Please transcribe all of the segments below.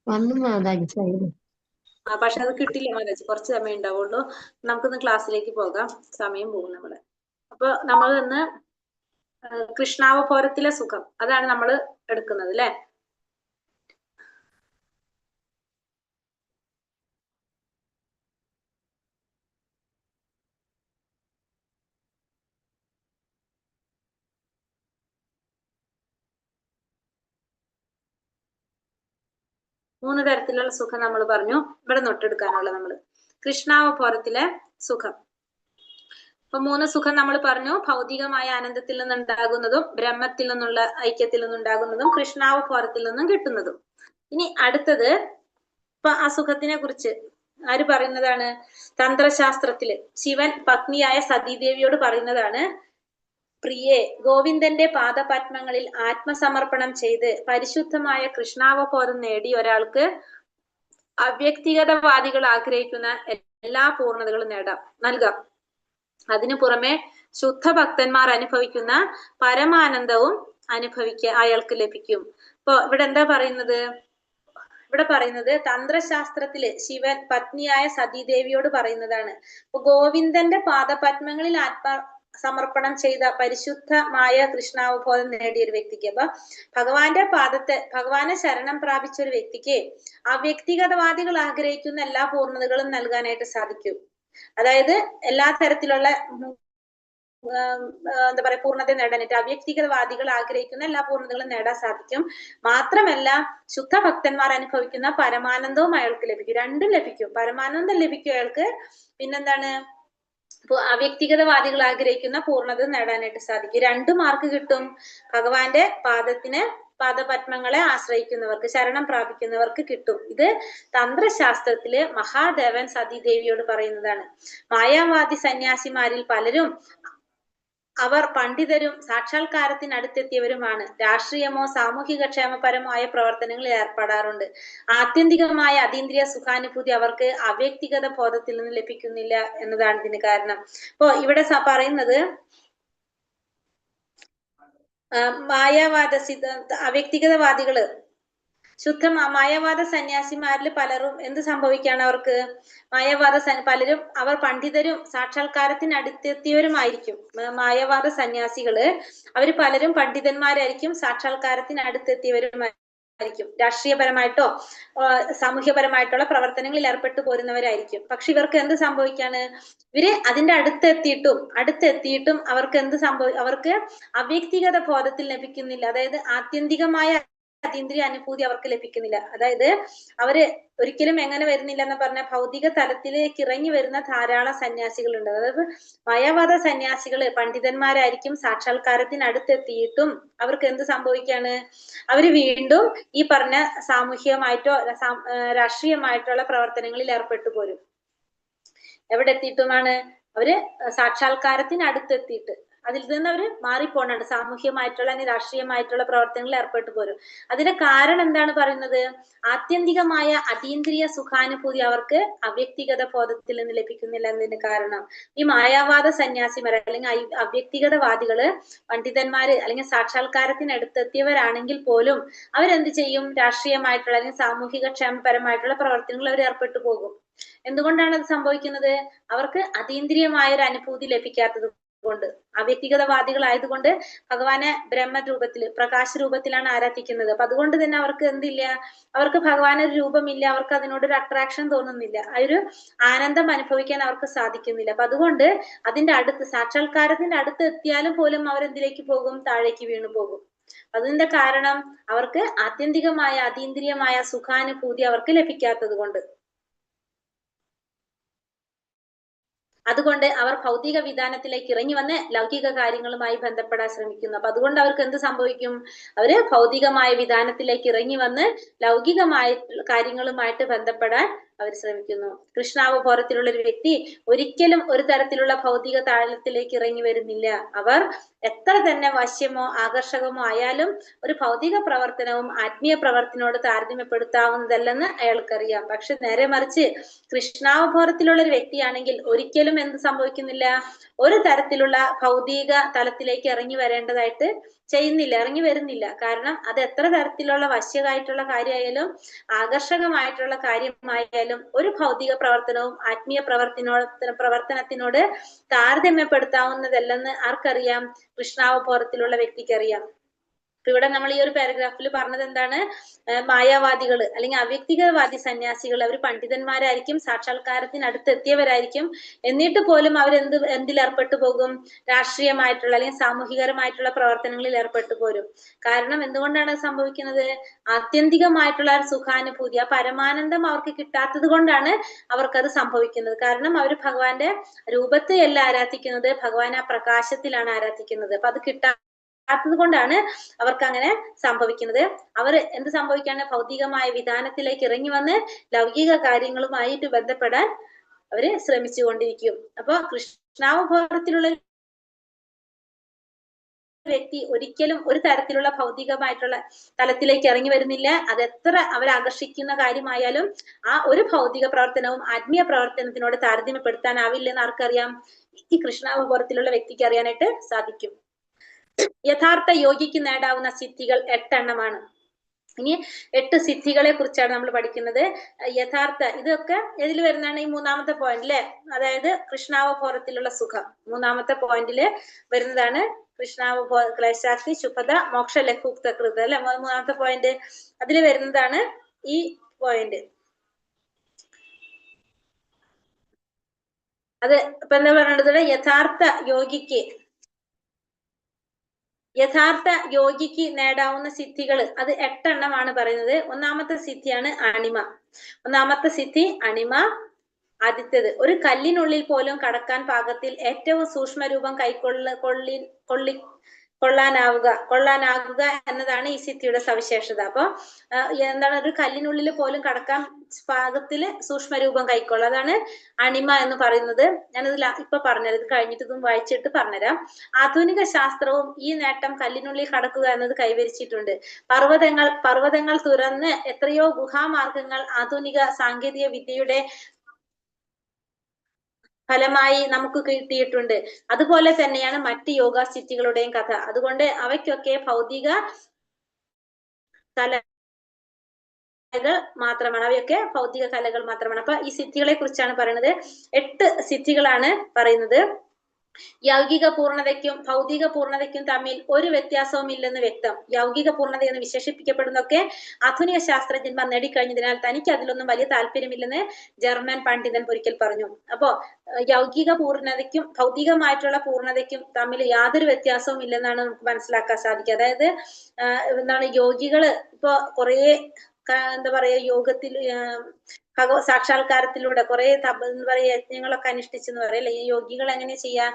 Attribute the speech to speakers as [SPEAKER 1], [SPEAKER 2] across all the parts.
[SPEAKER 1] വന്നു മാതാജി.
[SPEAKER 2] പക്ഷെ അത് കിട്ടില്ല മാതാജി, കുറച്ച് സമയം ഉണ്ടാവുള്ളൂ. നമുക്കിന്ന് ക്ലാസ്സിലേക്ക് പോകാം, സമയം പോകും നമ്മള്. അപ്പൊ നമ്മൾ ഇന്ന് കൃഷ്ണാവതാരത്തിലെ സുഖം അതാണ് നമ്മൾ എടുക്കുന്നത് അല്ലെ. മൂന്ന് തരത്തിലുള്ള സുഖം നമ്മൾ പറഞ്ഞു, ഇവിടെ നൊട്ടെടുക്കാനുള്ള നമ്മള് കൃഷ്ണാവതാരത്തിലെ സുഖം. അപ്പൊ മൂന്ന് സുഖം നമ്മൾ പറഞ്ഞു. ഭൗതികമായ ആനന്ദത്തിൽ നിന്നുണ്ടാകുന്നതും ബ്രഹ്മത്തിൽ നിന്നുള്ള ഐക്യത്തിൽ നിന്നുണ്ടാകുന്നതും കൃഷ്ണാവതാരത്തിൽ നിന്നും കിട്ടുന്നതും. ഇനി അടുത്തത് ഇപ്പൊ ആ സുഖത്തിനെ കുറിച്ച് ആര് പറയുന്നതാണ്? തന്ത്രശാസ്ത്രത്തില് ശിവൻ പത്നിയായ സതീദേവിയോട് പറയുന്നതാണ്, പ്രിയേ, ഗോവിന്ദന്റെ പാദപത്മങ്ങളിൽ ആത്മസമർപ്പണം ചെയ്ത് പരിശുദ്ധമായ കൃഷ്ണാവബോധം നേടിയ ഒരാൾക്ക് അവ്യക്തിഗതവാദികൾ ആഗ്രഹിക്കുന്ന എല്ലാ പൂർണ്ണതകളും നൽകാം. അതിനു പുറമെ ശുദ്ധ ഭക്തന്മാർ അനുഭവിക്കുന്ന പരമാനന്ദവും അയാൾക്ക് ലഭിക്കും. ഇപ്പൊ ഇവിടെ എന്താ പറയുന്നത്? ഇവിടെ പറയുന്നത് തന്ത്രശാസ്ത്രത്തില് ശിവൻ പത്നിയായ സതീദേവിയോട് പറയുന്നതാണ്. അപ്പൊ ഗോവിന്ദന്റെ പാദപത്മങ്ങളിൽ സമർപ്പണം ചെയ്ത പരിശുദ്ധമായ കൃഷ്ണാവബോധം നേടിയ ഒരു വ്യക്തിക്ക്, അപ്പൊ ഭഗവാനെ ശരണം പ്രാപിച്ച ഒരു വ്യക്തിക്ക് അവ്യക്തിഗതവാദികൾ ആഗ്രഹിക്കുന്ന എല്ലാ പൂർണ്ണതകളും നൽകാനായിട്ട് സാധിക്കും. അതായത് എല്ലാ തരത്തിലുള്ള എന്താ പറയാ പൂർണ്ണത നേടാനായിട്ട് അവ്യക്തിഗതവാദികൾ ആഗ്രഹിക്കുന്ന എല്ലാ പൂർണ്ണതകളും നേടാൻ സാധിക്കും. മാത്രമല്ല ശുദ്ധ ഭക്തന്മാർ അനുഭവിക്കുന്ന പരമാനന്ദവും അയാൾക്ക് ലഭിക്കും. രണ്ടും ലഭിക്കും. പരമാനന്ദം ലഭിക്കും അയാൾക്ക്, പിന്നെന്താണ്, ഇപ്പൊ അവ്യക്തിഗതവാദികൾ ആഗ്രഹിക്കുന്ന പൂർണ്ണത നേടാനായിട്ട് സാധിക്കും. രണ്ടു മാർക്ക് കിട്ടും. ഭഗവാന്റെ പാദപത്മങ്ങളെ ആശ്രയിക്കുന്നവർക്ക്, ശരണം പ്രാപിക്കുന്നവർക്ക് കിട്ടും. ഇത് തന്ത്രശാസ്ത്രത്തില് മഹാദേവൻ സതീദേവിയോട് പറയുന്നതാണ്. മായാവാദി സന്യാസിമാരിൽ പലരും അവർ പണ്ഡിതരും സാക്ഷാത്കാരത്തിനടുത്തെത്തിയവരുമാണ്. രാഷ്ട്രീയമോ സാമൂഹിക ക്ഷേമപരമായ പ്രവർത്തനങ്ങളിൽ ഏർപ്പെടാറുണ്ട്. ആത്യന്തികമായ അതീന്ദ്രിയ സുഖാനുഭൂതി അവർക്ക് അവ്യക്തിഗത ബോധത്തിൽ നിന്ന് ലഭിക്കുന്നില്ല എന്നതാണ് ഇതിന് കാരണം. ഇപ്പൊ ഇവിടെ പറയുന്നത് മായാവാദ അവ്യക്തിഗതവാദികള് മായാവാദ സന്യാസിമാരിൽ പലരും എന്ത് സംഭവിക്കാണ്? അവർക്ക് പലരും അവർ പണ്ഡിതരും സാക്ഷാത്കാരത്തിനടുത്തെത്തിയവരുമായിരിക്കും. മായാവാദ സന്യാസികള് അവര് പലരും പണ്ഡിതന്മാരായിരിക്കും, സാക്ഷാത്കാരത്തിനടുത്തെത്തിയവരുമായിരിക്കും, രാഷ്ട്രീയപരമായിട്ടോ സാമൂഹ്യപരമായിട്ടുള്ള പ്രവർത്തനങ്ങളിൽ ഏർപ്പെട്ടു പോരുന്നവരായിരിക്കും. പക്ഷെ ഇവർക്ക് എന്ത് സംഭവിക്കാണ്? ഇവര് അതിന്റെ അടുത്തെത്തിയിട്ടും അവർക്ക് അവർക്ക് അവ്യക്തിഗത ബോധത്തിൽ ലഭിക്കുന്നില്ല. അതായത് ആത്യന്തികമായ അതീന്ദ്രിയ അനുഭൂതി അവർക്ക് ലഭിക്കുന്നില്ല. അതായത് അവര് ഒരിക്കലും എങ്ങനെ വരുന്നില്ല എന്ന് പറഞ്ഞ ഭൗതിക തലത്തിലേക്ക് ഇറങ്ങി വരുന്ന ധാരാളം സന്യാസികളുണ്ട്. അതായത് മായാവാദ സന്യാസികള് പണ്ഡിതന്മാരായിരിക്കും, സാക്ഷാത്കാരത്തിനടുത്തെത്തിയിട്ടും അവർക്ക് എന്ത് സംഭവിക്കാണ്? അവര് വീണ്ടും ഈ പറഞ്ഞ സാമൂഹികമായിട്ടോ രാഷ്ട്രീയമായിട്ടുള്ള പ്രവർത്തനങ്ങളിൽ ഏർപ്പെട്ടു പോരും. എവിടെ എത്തിയിട്ടുമാണ്? അവര് സാക്ഷാത്കാരത്തിനടുത്തെത്തിയിട്ട് അതിൽ നിന്ന് അവര് മാറിപ്പോണുണ്ട്. സാമൂഹ്യമായിട്ടുള്ള രാഷ്ട്രീയമായിട്ടുള്ള പ്രവർത്തനങ്ങളിൽ ഏർപ്പെട്ടു പോരും. അതിന്റെ കാരണം എന്താണ് പറയുന്നത്? ആത്യന്തികമായ അതീന്ദ്രിയ സുഖാനുഭൂതി അവർക്ക് അവ്യക്തിഗത ബോധത്തിൽ നിന്ന് ലഭിക്കുന്നില്ല എന്നതിന് കാരണം. ഈ മായാവാദ സന്യാസിമാർ അല്ലെങ്കിൽ അവ്യക്തിഗതവാദികള് പണ്ഡിതന്മാര് അല്ലെങ്കിൽ സാക്ഷാത്കാരത്തിനടുത്തെത്തിയവരാണെങ്കിൽ പോലും അവരെന്ത് ചെയ്യും? രാഷ്ട്രീയമായിട്ടുള്ള അല്ലെങ്കിൽ സാമൂഹിക ക്ഷേമപരമായിട്ടുള്ള പ്രവർത്തനങ്ങളിൽ അവർ ഏർപ്പെട്ടു പോകും. എന്തുകൊണ്ടാണ് അത് സംഭവിക്കുന്നത്? അവർക്ക് അതീന്ദ്രിയമായ ഒരു അനുഭൂതി ലഭിക്കാത്തത് കൊണ്ട്. അവ്യക്തിഗതവാദികളായതുകൊണ്ട് ഭഗവാനെ ബ്രഹ്മരൂപത്തില് പ്രകാശ രൂപത്തിലാണ് ആരാധിക്കുന്നത്. അപ്പൊ അതുകൊണ്ട് തന്നെ അവർക്ക് എന്തില്ല? അവർക്ക് ഭഗവാനൊരു രൂപമില്ല, അവർക്ക് അതിനോടൊരു അട്രാക്ഷൻ തോന്നുന്നില്ല, ആ ഒരു ആനന്ദം അനുഭവിക്കാൻ അവർക്ക് സാധിക്കുന്നില്ല. അപ്പൊ അതുകൊണ്ട് അതിന്റെ സാക്ഷാത്കാരത്തിന്റെ അടുത്ത് എത്തിയാലും പോലും അവരെന്തിലേക്ക് പോകും? താഴേക്ക് വീണു പോകും. അതിന്റെ കാരണം അവർക്ക് ആത്യന്തികമായ അതീന്ദ്രിയമായ സുഖാനുഭൂതി അവർക്ക് ലഭിക്കാത്തത് കൊണ്ട്. അതുകൊണ്ട് അവർ ഭൗതിക വിധാനത്തിലേക്ക് ഇറങ്ങി വന്ന് ലൗകിക കാര്യങ്ങളുമായി ബന്ധപ്പെടാൻ ശ്രമിക്കുന്നു. അപ്പൊ അതുകൊണ്ട് അവർക്ക് എന്ത് സംഭവിക്കും? അവര് ഭൗതികമായ വിധാനത്തിലേക്ക് ഇറങ്ങി വന്ന് ലൗകികമായ കാര്യങ്ങളുമായിട്ട് ബന്ധപ്പെടാൻ അവർ ശ്രമിക്കുന്നു. കൃഷ്ണാവബോധത്തിലുള്ള ഒരു വ്യക്തി ഒരിക്കലും ഒരു തരത്തിലുള്ള ഭൗതിക താളത്തിലേക്ക് ഇറങ്ങി വരുന്നില്ല. അവർ എത്ര തന്നെ വശ്യമോ ആകർഷകമോ ആയാലും ഒരു ഭൗതിക പ്രവർത്തനവും ആത്മീയ പ്രവർത്തനോട് താരതമ്യപ്പെടുത്താവുന്നതല്ലെന്ന് അയാൾക്കറിയാം. പക്ഷെ നേരെ മറിച്ച് കൃഷ്ണാവബോധത്തിലുള്ള ഒരു വ്യക്തിയാണെങ്കിൽ ഒരിക്കലും എന്ത് സംഭവിക്കുന്നില്ല? ഒരു തരത്തിലുള്ള ഭൗതിക തലത്തിലേക്ക് ഇറങ്ങി വരേണ്ടതായിട്ട് ചെയ്യുന്നില്ല, ഇറങ്ങി വരുന്നില്ല. കാരണം അത് എത്ര തരത്തിലുള്ള വശ്യമായിട്ടുള്ള കാര്യമായാലും ആകർഷകമായിട്ടുള്ള കാര്യമായാലും ഒരു ഭൗതിക പ്രവർത്തനവും ആത്മീയ പ്രവർത്തനത്തിനോട് താരതമ്യപ്പെടുത്താവുന്നതല്ലെന്ന് ആർക്കറിയാം? കൃഷ്ണാവബോധത്തിലുള്ള വ്യക്തിക്കറിയാം. ഇവിടെ നമ്മൾ ഈ ഒരു പാരഗ്രാഫിൽ പറഞ്ഞത് എന്താണ്? മായാവാദികള് അല്ലെങ്കിൽ അവ്യക്തികവാദി സന്യാസികൾ അവർ പണ്ഡിതന്മാരായിരിക്കും, സാക്ഷാത്കാരത്തിന് അടുത്തെത്തിയവരായിരിക്കും. എന്നിട്ട് പോലും എന്തിൽ ഏർപ്പെട്ടു പോകും? രാഷ്ട്രീയമായിട്ടുള്ള അല്ലെങ്കിൽ സാമൂഹികരമായിട്ടുള്ള പ്രവർത്തനങ്ങളിൽ ഏർപ്പെട്ടു പോരും. കാരണം എന്തുകൊണ്ടാണ് സംഭവിക്കുന്നത്? ആത്യന്തികമായിട്ടുള്ള സുഖാനുഭൂതി, ആ പരമാനന്ദം അവർക്ക് കിട്ടാത്തത് കൊണ്ടാണ് അവർക്കത് സംഭവിക്കുന്നത്. കാരണം അവർ ഭഗവാന്റെ രൂപത്തെയല്ല ആരാധിക്കുന്നത്, ഭഗവാൻ ആ പ്രകാശത്തിലാണ് ആരാധിക്കുന്നത്. അപ്പൊ അത് ത്തത് കൊണ്ടാണ് അവർക്ക് അങ്ങനെ സംഭവിക്കുന്നത്. അവർ എന്ത് സംഭവിക്കാണ്? ഭൗതികമായ വിധാനത്തിലേക്ക് ഇറങ്ങി വന്ന് ലൗകിക കാര്യങ്ങളുമായിട്ട് ബന്ധപ്പെടാൻ അവര് ശ്രമിച്ചുകൊണ്ടിരിക്കും. അപ്പൊ കൃഷ്ണാവബോധത്തിലുള്ള വ്യക്തി ഒരിക്കലും ഒരു തരത്തിലുള്ള ഭൗതികമായിട്ടുള്ള തലത്തിലേക്ക് ഇറങ്ങി വരുന്നില്ല. അതെത്ര അവരെ ആകർഷിക്കുന്ന കാര്യമായാലും ആ ഒരു ഭൗതിക പ്രവർത്തനവും ആത്മീയ പ്രവർത്തനത്തിനോട് താരതമ്യപ്പെടുത്താനാവില്ലെന്ന് ആർക്കറിയാം? ഈ കൃഷ്ണാവബോധത്തിലുള്ള വ്യക്തിക്ക് അറിയാനായിട്ട് സാധിക്കും. യഥാർത്ഥ യോഗിക്ക് നേടാവുന്ന സിദ്ധികൾ 8 എണ്ണമാണ്. ഇനി 8 സിദ്ധികളെ കുറിച്ചാണ് നമ്മൾ പഠിക്കുന്നത്. ഇതൊക്കെ ഇതിൽ വരുന്നതാണ് ഈ 3ാമത്തെ പോയിന്റ് അല്ലെ, അതായത് കൃഷ്ണാവബോധത്തിലുള്ള സുഖം. 3ാമത്തെ പോയിന്റില് വരുന്നതാണ് കൃഷ്ണാവബോധ ക്ലേശാക്തി ശുഭത മോക്ഷ ലഘുക്ത കൃത അല്ലെ, 3ാമത്തെ പോയിന്റ്. അതിൽ വരുന്നതാണ് ഈ പോയിന്റ്. അത് ഇപ്പൊ എന്താ പറയേണ്ടത്? യഥാർത്ഥ യോഗിക്ക് നേടാവുന്ന സിദ്ധികൾ അത് 8 എണ്ണമാണ് പറയുന്നത്. 1ാമത്തെ സിദ്ധിയാണ് അണിമ. 1ാമത്തെ സിദ്ധി അണിമ. ആദ്യത്തേത് ഒരു കല്ലിനുള്ളിൽ പോലും കടക്കാൻ പാകത്തിൽ ഏറ്റവും സൂക്ഷ്മരൂപം കൊള്ളാനാകുക എന്നതാണ് ഈ സിദ്ധിയുടെ സവിശേഷത. അപ്പൊ എന്താണ്? ഒരു കല്ലിനുള്ളിൽ പോലും കടക്കാൻ പാകത്തില് സൂക്ഷ്മരൂപം കൈക്കൊള്ളുക, അതാണ് അണിമ എന്ന് പറയുന്നത്. ഞാനിതിൽ ഇപ്പൊ പറഞ്ഞുതരാം, ഇത് കഴിഞ്ഞിട്ട് ഇതും വായിച്ചിട്ട് പറഞ്ഞുതരാം. ആധുനിക ശാസ്ത്രവും ഈ നേട്ടം കല്ലിനുള്ളിൽ കടക്കുക എന്നത് കൈവരിച്ചിട്ടുണ്ട്. പർവ്വതങ്ങൾ തുറന്ന് എത്രയോ ഗുഹാമാർഗങ്ങൾ ആധുനിക സാങ്കേതിക വിദ്യയുടെ ഫലമായി നമുക്ക് കിട്ടിയിട്ടുണ്ട്. അതുപോലെ തന്നെയാണ് മറ്റ് യോഗ സിദ്ധികളുടെയും കഥ. അതുകൊണ്ട് അവയ്ക്കൊക്കെ ഭൗതിക കലകൾ മാത്രമാണ്. അപ്പൊ ഈ സിദ്ധികളെ കുറിച്ചാണ് പറയുന്നത്. 8 സിദ്ധികളാണ് പറയുന്നത്. യൗകിക പൂർണ്ണതയ്ക്കും ഭൗതിക പൂർണ്ണതയ്ക്കും തമ്മിൽ ഒരു വ്യത്യാസവും ഇല്ലെന്ന് വ്യക്തം. യൗകിക പൂർണ്ണത എന്ന് വിശേഷിപ്പിക്കപ്പെടുന്നതൊക്കെ ആധുനിക ശാസ്ത്രജ്ഞന്മാർ നേടിക്കഴിഞ്ഞതിനാൽ തനിക്ക് അതിലൊന്നും വലിയ താല്പര്യമില്ലെന്ന് ജർമ്മൻ പണ്ഡിതൻ ഒരിക്കൽ പറഞ്ഞു. അപ്പോ യൗകിക പൂർണ്ണതയ്ക്കും ഭൗതികമായിട്ടുള്ള പൂർണ്ണതയ്ക്കും തമ്മിൽ യാതൊരു വ്യത്യാസവും ഇല്ലെന്നാണ് നമുക്ക് മനസ്സിലാക്കാൻ സാധിക്കുക. അതായത് എന്താണ്, യോഗികള് ഇപ്പൊ കുറേ എന്താ പറയാ യോഗത്തിൽ സാക്ഷാത്കാരത്തിലൂടെ കുറെ എന്താ പറയാ യജ്ഞങ്ങളൊക്കെ അനുഷ്ഠിച്ചെന്ന് പറയല്ലേ. ഈ യോഗികൾ എങ്ങനെ ചെയ്യാ?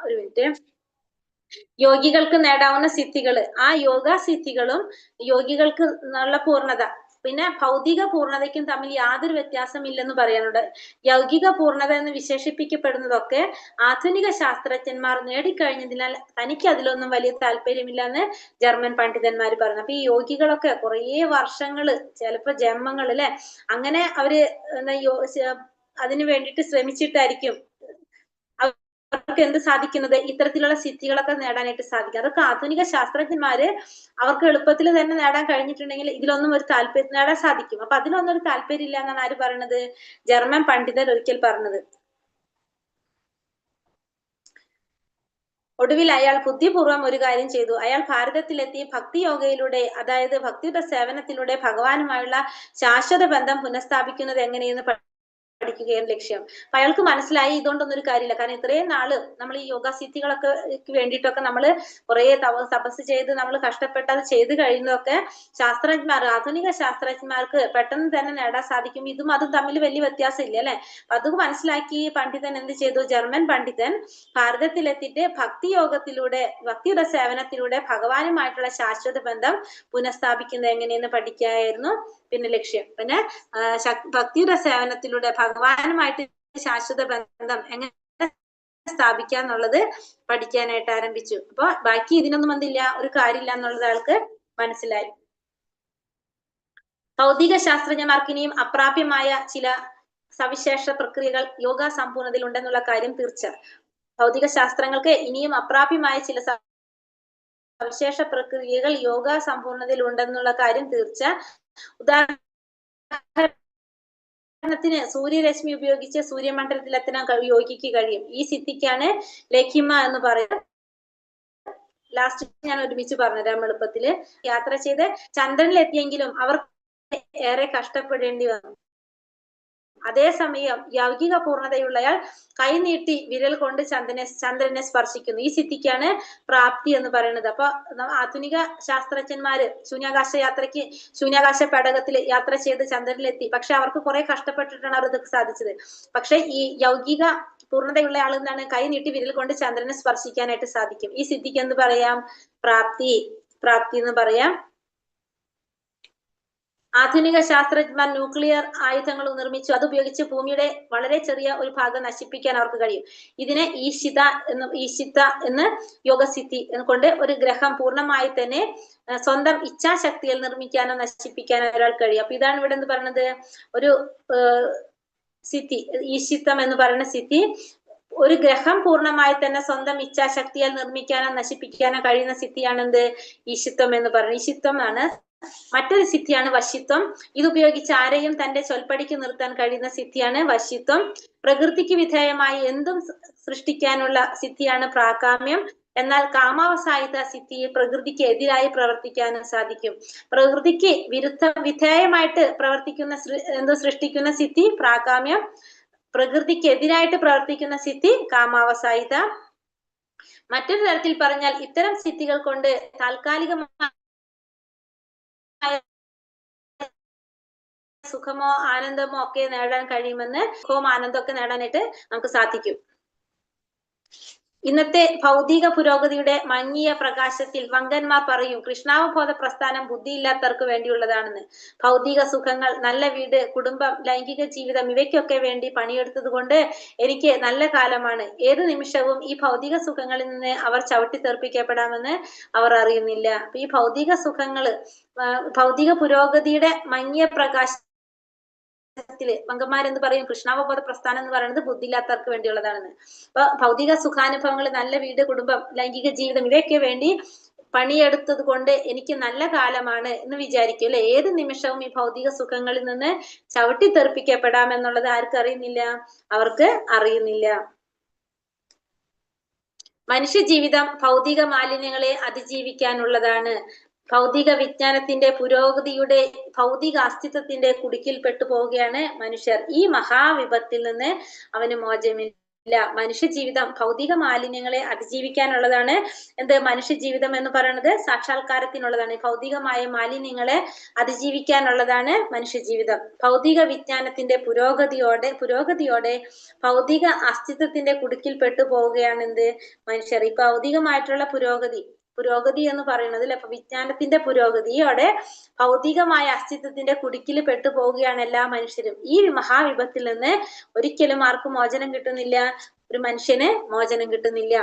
[SPEAKER 2] ഒരു മിനിറ്റ്. യോഗികൾക്ക് നേടാവുന്ന സിദ്ധികള്, ആ യോഗ സിദ്ധികളും യോഗികൾക്ക് ഉള്ള പൂർണ്ണത പിന്നെ ഭൗതിക പൂർണ്ണതയ്ക്കും തമ്മിൽ യാതൊരു വ്യത്യാസമില്ലെന്ന് പറയാനുണ്ട്. യൗകിക പൂർണ്ണത എന്ന് വിശേഷിപ്പിക്കപ്പെടുന്നതൊക്കെ ആധുനിക ശാസ്ത്രജ്ഞന്മാർ നേടിക്കഴിഞ്ഞതിനാൽ തനിക്ക് അതിലൊന്നും വലിയ താല്പര്യമില്ല എന്ന് ജർമ്മൻ പണ്ഡിതന്മാർ പറഞ്ഞു. അപ്പൊ ഈ യോഗികളൊക്കെ കുറേ വർഷങ്ങള്, ചിലപ്പോ ജന്മങ്ങൾ അല്ലെ, അങ്ങനെ അവര് അതിനു വേണ്ടിയിട്ട് ശ്രമിച്ചിട്ടായിരിക്കും അവർക്ക് എന്ത് സാധിക്കുന്നത്? ഇത്തരത്തിലുള്ള സിദ്ധികളൊക്കെ നേടാനായിട്ട് സാധിക്കും. അതൊക്കെ ആധുനിക ശാസ്ത്രജ്ഞന്മാര് അവർക്ക് എളുപ്പത്തിൽ തന്നെ നേടാൻ കഴിഞ്ഞിട്ടുണ്ടെങ്കിൽ ഇതിലൊന്നും ഒരു താല്പര്യം നേടാൻ സാധിക്കും. അപ്പൊ അതിലൊന്നും ഒരു താല്പര്യം ഇല്ല എന്നാണ് ആര് പറയുന്നത്? ജർമ്മൻ പണ്ഡിതർ ഒരിക്കൽ പറഞ്ഞത്. ഒടുവിൽ അയാൾ ബുദ്ധിപൂർവ്വം ഒരു കാര്യം ചെയ്തു. അയാൾ ഭാരതത്തിലെത്തി ഭക്തിയോഗയിലൂടെ, അതായത് ഭക്തിയുടെ സേവനത്തിലൂടെ ഭഗവാനുമായുള്ള ശാശ്വത ബന്ധം പുനഃസ്ഥാപിക്കുന്നത് എങ്ങനെയെന്ന് പഠിക്കുകയാണ് ലക്ഷ്യം. അപ്പൊ അയാൾക്ക് മനസ്സിലായി ഇതുകൊണ്ടൊന്നും ഒരു കാര്യമില്ല. കാരണം ഇത്രയും നാള് നമ്മൾ ഈ യോഗ സിദ്ധികളൊക്കെ വേണ്ടിയിട്ടൊക്കെ നമ്മൾ കുറെ തപസ് ചെയ്ത് നമ്മൾ കഷ്ടപ്പെട്ട് അത് ചെയ്ത് കഴിയുന്നതൊക്കെ ആധുനിക ശാസ്ത്രജ്ഞന്മാർക്ക് പെട്ടെന്ന് തന്നെ നേടാൻ സാധിക്കും. ഇതും അതും തമ്മിൽ വലിയ വ്യത്യാസം ഇല്ല അല്ലെ. അപ്പൊ അത് മനസ്സിലാക്കി പണ്ഡിതൻ എന്ത് ചെയ്തു? ജർമ്മൻ പണ്ഡിതൻ ഭാരതത്തിലെത്തിയിട്ട് ഭക്തിയുടെ സേവനത്തിലൂടെ ഭഗവാനുമായിട്ടുള്ള ശാശ്വത ബന്ധം പുനഃസ്ഥാപിക്കുന്നത് എങ്ങനെയെന്ന് പഠിക്കായിരുന്നു പിന്നെ ലക്ഷ്യം. പിന്നെ ഭക്തിയുടെ സേവനത്തിലൂടെ ഭഗവാനുമായിട്ട് ശാശ്വത ബന്ധം എങ്ങനെ സ്ഥാപിക്കാന്നുള്ളത് പഠിക്കാനായിട്ട് ആരംഭിച്ചു. അപ്പൊ ബാക്കി ഇതിനൊന്നും എന്തില്ല, ഒരു കാര്യമില്ല എന്നുള്ളത് ആൾക്ക് മനസ്സിലായി. ഭൗതിക ശാസ്ത്രജ്ഞന്മാർക്ക് ഇനിയും അപ്രാപ്യമായ ചില സവിശേഷ പ്രക്രിയകൾ യോഗ സമ്പൂർണ്ണതയിൽ ഉണ്ടെന്നുള്ള കാര്യം തീർച്ച. ഭൗതിക ശാസ്ത്രങ്ങൾക്ക് ഇനിയും അപ്രാപ്യമായ ചില സവിശേഷ പ്രക്രിയകൾ യോഗ സമ്പൂർണതയിൽ ഉണ്ടെന്നുള്ള കാര്യം തീർച്ച. ഉദാഹരണത്തിന് സൂര്യരശ്മി ഉപയോഗിച്ച് സൂര്യമണ്ഡലത്തിൽ എത്താൻ യോഗിക്ക് കഴിയും. ഈ സിദ്ധിക്കാണ് ലഖിമ എന്ന് പറയുന്നത്. ലാസ്റ്റ് ഞാൻ ഒരുമിച്ച് പറഞ്ഞുതരാം എളുപ്പത്തില്. യാത്ര ചെയ്ത് ചന്ദ്രനിൽ എത്തിയെങ്കിലും അവർ ഏറെ കഷ്ടപ്പെടേണ്ടി വന്നു. അതേസമയം യൗകിക പൂർണ്ണതയുള്ളയാൾ കൈനീട്ടി വിരൽ കൊണ്ട് ചന്ദ്രനെ സ്പർശിക്കുന്നു. ഈ സിദ്ധിക്കാണ് പ്രാപ്തി എന്ന് പറയുന്നത്. അപ്പൊ ആധുനിക ശാസ്ത്രജ്ഞന്മാര് ശൂന്യാകാശ പേടകത്തിൽ യാത്ര ചെയ്ത് ചന്ദ്രനിലെത്തി. പക്ഷെ അവർക്ക് കുറെ കഷ്ടപ്പെട്ടിട്ടാണ് അവർ ഇതൊക്കെ സാധിച്ചത്. പക്ഷെ ഈ യൗകിക പൂർണ്ണതയുള്ള ആൾ എന്താണ്, കൈ നീട്ടി വിരൽ കൊണ്ട് ചന്ദ്രനെ സ്പർശിക്കാനായിട്ട് സാധിക്കും. ഈ സിദ്ധിക്ക് എന്ത് പറയാം? പ്രാപ്തി എന്ന് പറയാം. ആധുനിക ശാസ്ത്രജ്ഞന്മാർ ന്യൂക്ലിയർ ആയുധങ്ങൾ നിർമ്മിച്ചു. അതുപയോഗിച്ച് ഭൂമിയുടെ വളരെ ചെറിയ ഒരു ഭാഗം നശിപ്പിക്കാൻ അവർക്ക് കഴിയും. ഇതിനെ ഈശിത എന്ന് യോഗസിദ്ധി കൊണ്ട് ഒരു ഗ്രഹം പൂർണ്ണമായി തന്നെ സ്വന്തം ഇച്ഛാശക്തിയിൽ നിർമ്മിക്കാനോ നശിപ്പിക്കാനോ ഒരാൾക്ക് കഴിയും. അപ്പൊ ഇതാണ് ഇവിടെ എന്ത് പറയുന്നത്, ഒരു സിദ്ധി, ഈശിത്തം എന്ന് പറയുന്ന സിദ്ധി. ഒരു ഗ്രഹം പൂർണ്ണമായി തന്നെ സ്വന്തം ഇച്ഛാശക്തിയാൽ നിർമ്മിക്കാനോ നശിപ്പിക്കാനോ കഴിയുന്ന സിദ്ധിയാണ് എന്ത്? ഈശിത്വം എന്ന് പറയുന്നത്. ഈശിത്വം ആണ്. മറ്റൊരു സിദ്ധിയാണ് വശിത്വം. ഇതുപയോഗിച്ച് ആരെയും തന്റെ ചൊൽപ്പടിക്ക് നിർത്താൻ കഴിയുന്ന സിദ്ധിയാണ് വശിത്വം. പ്രകൃതിക്ക് വിധേയമായി എന്തും സൃഷ്ടിക്കാനുള്ള സിദ്ധിയാണ് പ്രാകാമ്യം. എന്നാൽ കാമാവസായിത സിദ്ധിയെ പ്രകൃതിക്ക് എതിരായി പ്രവർത്തിക്കാനും സാധിക്കും. പ്രകൃതിക്ക് വിധേയമായിട്ട് സൃഷ്ടിക്കുന്ന സിദ്ധി പ്രാകാമ്യം. പ്രകൃതിക്ക് എതിരായിട്ട് പ്രവർത്തിക്കുന്ന സിദ്ധി കാമാവസായിത. മറ്റൊരു തരത്തിൽ പറഞ്ഞാൽ ഇത്തരം സിദ്ധികൾ കൊണ്ട് താൽക്കാലികമായ സുഖമോ ആനന്ദമോ ഒക്കെ നേടാൻ കഴിയുമെന്ന്, സുഖവും ആനന്ദമൊക്കെ നേടാനായിട്ട് നമുക്ക് സാധിക്കും. ഇന്നത്തെ ഭൗതിക പുരോഗതിയുടെ മങ്ങിയ പ്രകാശത്തിൽ വങ്കന്മാർ പറയും കൃഷ്ണാവബോധ പ്രസ്ഥാനം ബുദ്ധിയില്ലാത്തവർക്ക് വേണ്ടിയുള്ളതാണെന്ന്. ഭൗതിക സുഖങ്ങൾ, നല്ല വീട്, കുടുംബം, ലൈംഗിക ജീവിതം ഇവയ്ക്കൊക്കെ വേണ്ടി പണിയെടുത്തത് കൊണ്ട് എനിക്ക് നല്ല കാലമാണ്. ഏത് നിമിഷവും ഈ ഭൗതിക സുഖങ്ങളിൽ നിന്ന് അവർ ചവിട്ടി തെറിപ്പിക്കപ്പെടാമെന്ന് അവർ അറിയുന്നില്ല. അപ്പൊ ഈ ഭൗതിക സുഖങ്ങള്, ഭൗതിക പുരോഗതിയുടെ മങ്ങിയ പ്രകാശ വങ്കന്മാരെന്ത് പറയും? കൃഷ്ണാവബോധ പ്രസ്ഥാനം എന്ന് പറയുന്നത് ബുദ്ധിയില്ലാത്തവർക്ക് വേണ്ടിയുള്ളതാണെന്ന്. അപ്പൊ ഭൗതിക സുഖാനുഭവങ്ങൾ, നല്ല വീട്, കുടുംബം, ലൈംഗിക ജീവിതം ഇവയൊക്കെ വേണ്ടി പണിയെടുത്തത് കൊണ്ട് എനിക്ക് നല്ല കാലമാണ് എന്ന് വിചാരിക്കും അല്ലെ. ഏത് നിമിഷവും ഈ ഭൗതിക സുഖങ്ങളിൽ നിന്ന് ചവിട്ടി തെറിപ്പിക്കപ്പെടാമെന്നുള്ളത് ആർക്ക് അറിയുന്നില്ല? അവർക്ക് അറിയുന്നില്ല. മനുഷ്യ ജീവിതം ഭൗതിക മാലിന്യങ്ങളെ അതിജീവിക്കാനുള്ളതാണ്. ഭൗതിക വിജ്ഞാനത്തിന്റെ പുരോഗതിയുടെ ഭൗതിക അസ്തിത്വത്തിന്റെ കുടുക്കിൽപ്പെട്ടു പോവുകയാണ് മനുഷ്യർ. ഈ മഹാവിപത്തിൽ നിന്ന് അവന് മോചനമില്ല. മനുഷ്യ ജീവിതം ഭൗതിക മാലിന്യങ്ങളെ അതിജീവിക്കാനുള്ളതാണ്. എന്ത്? മനുഷ്യ ജീവിതം എന്ന് പറയുന്നത് സാക്ഷാത്കാരത്തിനുള്ളതാണ്. ഭൗതികമായ മാലിന്യങ്ങളെ അതിജീവിക്കാനുള്ളതാണ് മനുഷ്യ ജീവിതം. ഭൗതിക വിജ്ഞാനത്തിന്റെ പുരോഗതിയോടെ ഭൗതിക അസ്തിത്വത്തിന്റെ കുടുക്കിൽപ്പെട്ടു പോവുകയാണ് എന്ത്? മനുഷ്യർ. ഈ ഭൗതികമായിട്ടുള്ള പുരോഗതി എന്ന് പറയുന്നത് അല്ലെ, അപ്പൊ വിജ്ഞാനത്തിന്റെ പുരോഗതിയോടെ ഭൗതികമായ അസ്തിത്വത്തിന്റെ കുടുക്കിൽ പെട്ടു പോവുകയാണ് എല്ലാ മനുഷ്യരും. ഈ മഹാവിപത്തിൽ നിന്ന് ഒരിക്കലും ആർക്കും മോചനം കിട്ടുന്നില്ല. ഒരു മനുഷ്യന് മോചനം കിട്ടുന്നില്ല.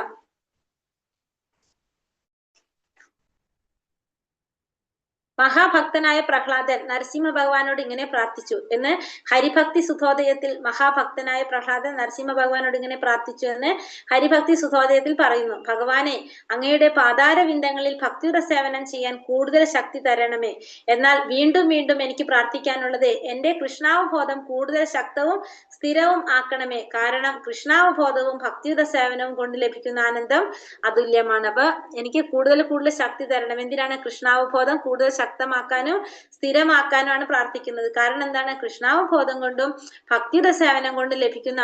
[SPEAKER 2] മഹാഭക്തനായ പ്രഹ്ലാദൻ നരസിംഹ ഭഗവാനോട് ഇങ്ങനെ പ്രാർത്ഥിച്ചു എന്ന് ഹരിഭക്തി സുധോദയത്തിൽ, മഹാഭക്തനായ പ്രഹ്ലാദൻ നരസിംഹ ഭഗവാനോട് ഇങ്ങനെ പ്രാർത്ഥിച്ചു എന്ന് ഹരിഭക്തി സുധോദയത്തിൽ പറയുന്നു. ഭഗവാനെ, അങ്ങയുടെ പാതാരവിന്ദങ്ങളിൽ ഭക്തിയുടെ സേവനം ചെയ്യാൻ കൂടുതൽ ശക്തി തരണമേ. എന്നാൽ വീണ്ടും വീണ്ടും എനിക്ക് പ്രാർത്ഥിക്കാനുള്ളത് എന്റെ കൃഷ്ണാവബോധം കൂടുതൽ ശക്തവും സ്ഥിരവും ആക്കണമേ. കാരണം കൃഷ്ണാവബോധവും ഭക്തിയുടെ സേവനവും കൊണ്ട് ലഭിക്കുന്ന ആനന്ദം അതുല്യമാണ്. അപ്പൊ എനിക്ക് കൂടുതൽ ശക്തി തരണം. എന്തിനാണ്? കൃഷ്ണാവബോധം കൂടുതൽ ശക്തമാക്കാനും സ്ഥിരമാക്കാനുമാണ് പ്രാർത്ഥിക്കുന്നത്. കാരണം എന്താണ്? കൃഷ്ണാവബോധം കൊണ്ടും ഭക്തിയുടെ സേവനം കൊണ്ടും ലഭിക്കുന്ന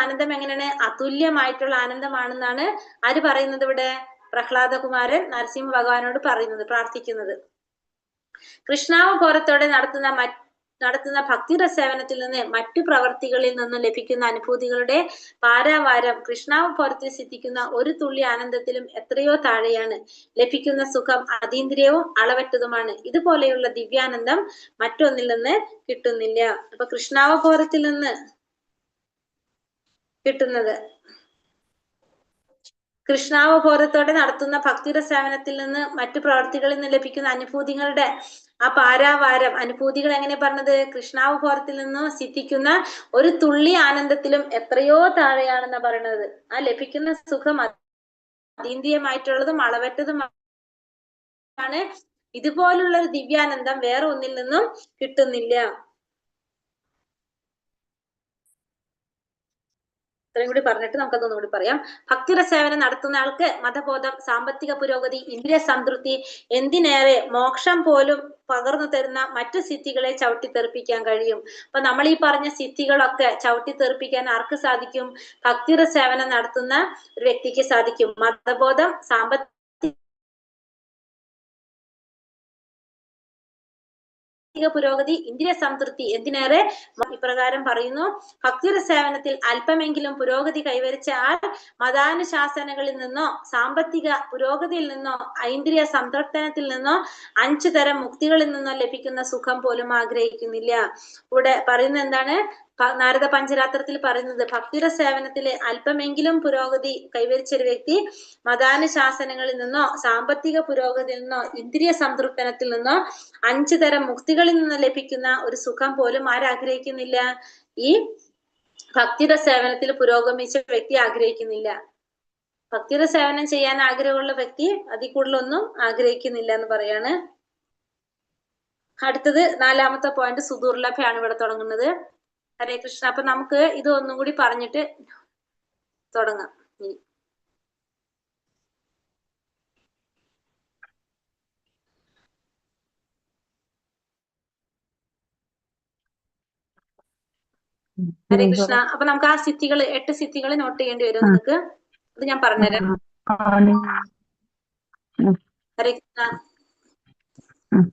[SPEAKER 2] ആനന്ദം എങ്ങനെയാണ്? അതുല്യമായിട്ടുള്ള ആനന്ദമാണെന്നാണ് ആര് പറയുന്നത് ഇവിടെ? പ്രഹ്ലാദകുമാരൻ നരസിംഹ ഭഗവാനോട് പ്രാർത്ഥിക്കുന്നത്. കൃഷ്ണാവബോധത്തോടെ നടത്തുന്ന ഭക്തിയുടെ സേവനത്തിൽ നിന്ന് മറ്റു പ്രവർത്തികളിൽ നിന്നും ലഭിക്കുന്ന അനുഭൂതികളുടെ പാരാവാരം കൃഷ്ണാവബോധത്തിൽ സിദ്ധിക്കുന്ന ഒരു തുള്ളി ആനന്ദത്തിലും എത്രയോ താഴെയാണ്. ലഭിക്കുന്ന സുഖം അതീന്ദ്രിയവും അളവറ്റതുമാണ്. ഇതുപോലെയുള്ള ദിവ്യാനന്ദം മറ്റൊന്നിൽ നിന്ന് കിട്ടുന്നില്ല. അപ്പൊ കൃഷ്ണാവബോധത്തിൽ നിന്ന് കിട്ടുന്നത് കൃഷ്ണാവബോധത്തോടെ നടത്തുന്ന ഭക്തിയുടെ സേവനത്തിൽ നിന്ന് മറ്റു പ്രവർത്തികളിൽ നിന്ന് ലഭിക്കുന്ന അനുഭൂതികളുടെ ആ പാരാവാരം, അനുഭൂതികൾ എങ്ങനെ പറഞ്ഞത്? കൃഷ്ണാവബോധത്തിൽ നിന്ന് സിദ്ധിക്കുന്ന ഒരു തുള്ളി ആനന്ദത്തിലും എത്രയോ താഴെയാണെന്നാ പറയുന്നത്. ആ ലഭിക്കുന്ന സുഖം അതീന്ദ്രിയമായിട്ടുള്ളതും അളവറ്റതുമാണ്. ഇതുപോലുള്ള ഒരു ദിവ്യാനന്ദം വേറെ ഒന്നിൽ നിന്നും കിട്ടുന്നില്ല. ഇത്രയും കൂടി പറഞ്ഞിട്ട് നമുക്കതൊന്നുകൂടി പറയാം. ഭക്തിയുടെ സേവനം നടത്തുന്ന ആൾക്ക് മതബോധം, സാമ്പത്തിക പുരോഗതി, ഇന്ദ്രിയ സംതൃപ്തി, എന്തിനേറെ മോക്ഷം പോലും പകർന്നു തരുന്ന മറ്റു സിദ്ധികളെ ചവിട്ടിത്തെറിപ്പിക്കാൻ കഴിയും. അപ്പൊ നമ്മൾ ഈ പറഞ്ഞ സിദ്ധികളൊക്കെ ചവിട്ടിത്തെറിപ്പിക്കാൻ ആർക്ക് സാധിക്കും? ഭക്തിയുടെ സേവനം നടത്തുന്ന ഒരു വ്യക്തിക്ക് സാധിക്കും. മതബോധം, സാമ്പത്തിക പുരോഗതി, ഇന്ദ്രിയ സംതൃപ്തി, എന്തിനേറെ ഇപ്രകാരം പറയുന്നു: ഭക്തിയുടെ സേവനത്തിൽ അല്പമെങ്കിലും പുരോഗതി കൈവരിച്ച ആൾ മതാനുശാസനകളിൽ നിന്നോ സാമ്പത്തിക പുരോഗതിയിൽ നിന്നോ ഐന്ദ്രിയ സംതൃപ്തനത്തിൽ നിന്നോ 5 തരം മുക്തികളിൽ നിന്നോ ലഭിക്കുന്ന സുഖം പോലും ആഗ്രഹിക്കുന്നില്ല. ഇവിടെ പറയുന്നത് എന്താണ്? നാരദ പഞ്ചരാത്രത്തിൽ പറയുന്നത് ഭക്തിയുടെ സേവനത്തിൽ അല്പമെങ്കിലും പുരോഗതി കൈവരിച്ച ഒരു വ്യക്തി മതാനുശാസനങ്ങളിൽ നിന്നോ സാമ്പത്തിക പുരോഗതിയിൽ നിന്നോ ഇന്ദ്രിയ സംതൃപ്തനത്തിൽ നിന്നോ 5 തരം മുക്തികളിൽ നിന്ന് ലഭിക്കുന്ന ഒരു സുഖം പോലും ആരാഗ്രഹിക്കുന്നില്ല? ഈ ഭക്തിയുടെ സേവനത്തിൽ പുരോഗമിച്ച വ്യക്തി ആഗ്രഹിക്കുന്നില്ല. ഭക്തിയുടെ സേവനം ചെയ്യാൻ ആഗ്രഹമുള്ള വ്യക്തി അതിൽ കൂടുതലൊന്നും ആഗ്രഹിക്കുന്നില്ല എന്ന് പറയാണ്. അടുത്തത് 4ാമത്തെ പോയിന്റ് സുദുർലഭയാണ് ഇവിടെ തുടങ്ങുന്നത്. ഹരേ കൃഷ്ണ. അപ്പൊ നമുക്ക് ഇത് ഒന്നും കൂടി പറഞ്ഞിട്ട് തുടങ്ങാം. ഹരേ കൃഷ്ണ. അപ്പൊ നമുക്ക് ആ സിദ്ധികൾ 8 സിദ്ധികൾ നോട്ട് ചെയ്യേണ്ടി വരും നിങ്ങൾക്ക്. അത് ഞാൻ പറഞ്ഞുതരാം. ഹരേ കൃഷ്ണ.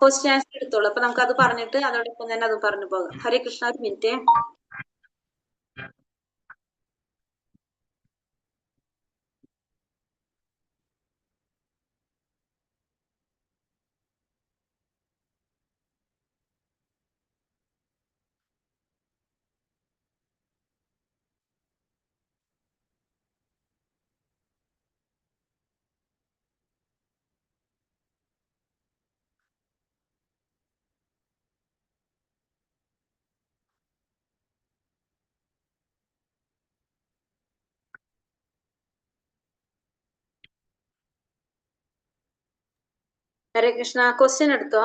[SPEAKER 2] ക്വസ്റ്റ്യൻ ആൻസർ എടുത്തോളൂ. അപ്പൊ നമുക്ക് അത് പറഞ്ഞിട്ട് അതോടൊപ്പം തന്നെ അത് പറഞ്ഞു പോകാം. ഹരേ കൃഷ്ണ. ഒരു മിനിറ്റ്. ഹരേ കൃഷ്ണ. ക്വസ്റ്റ്യൻ എടുത്തോ?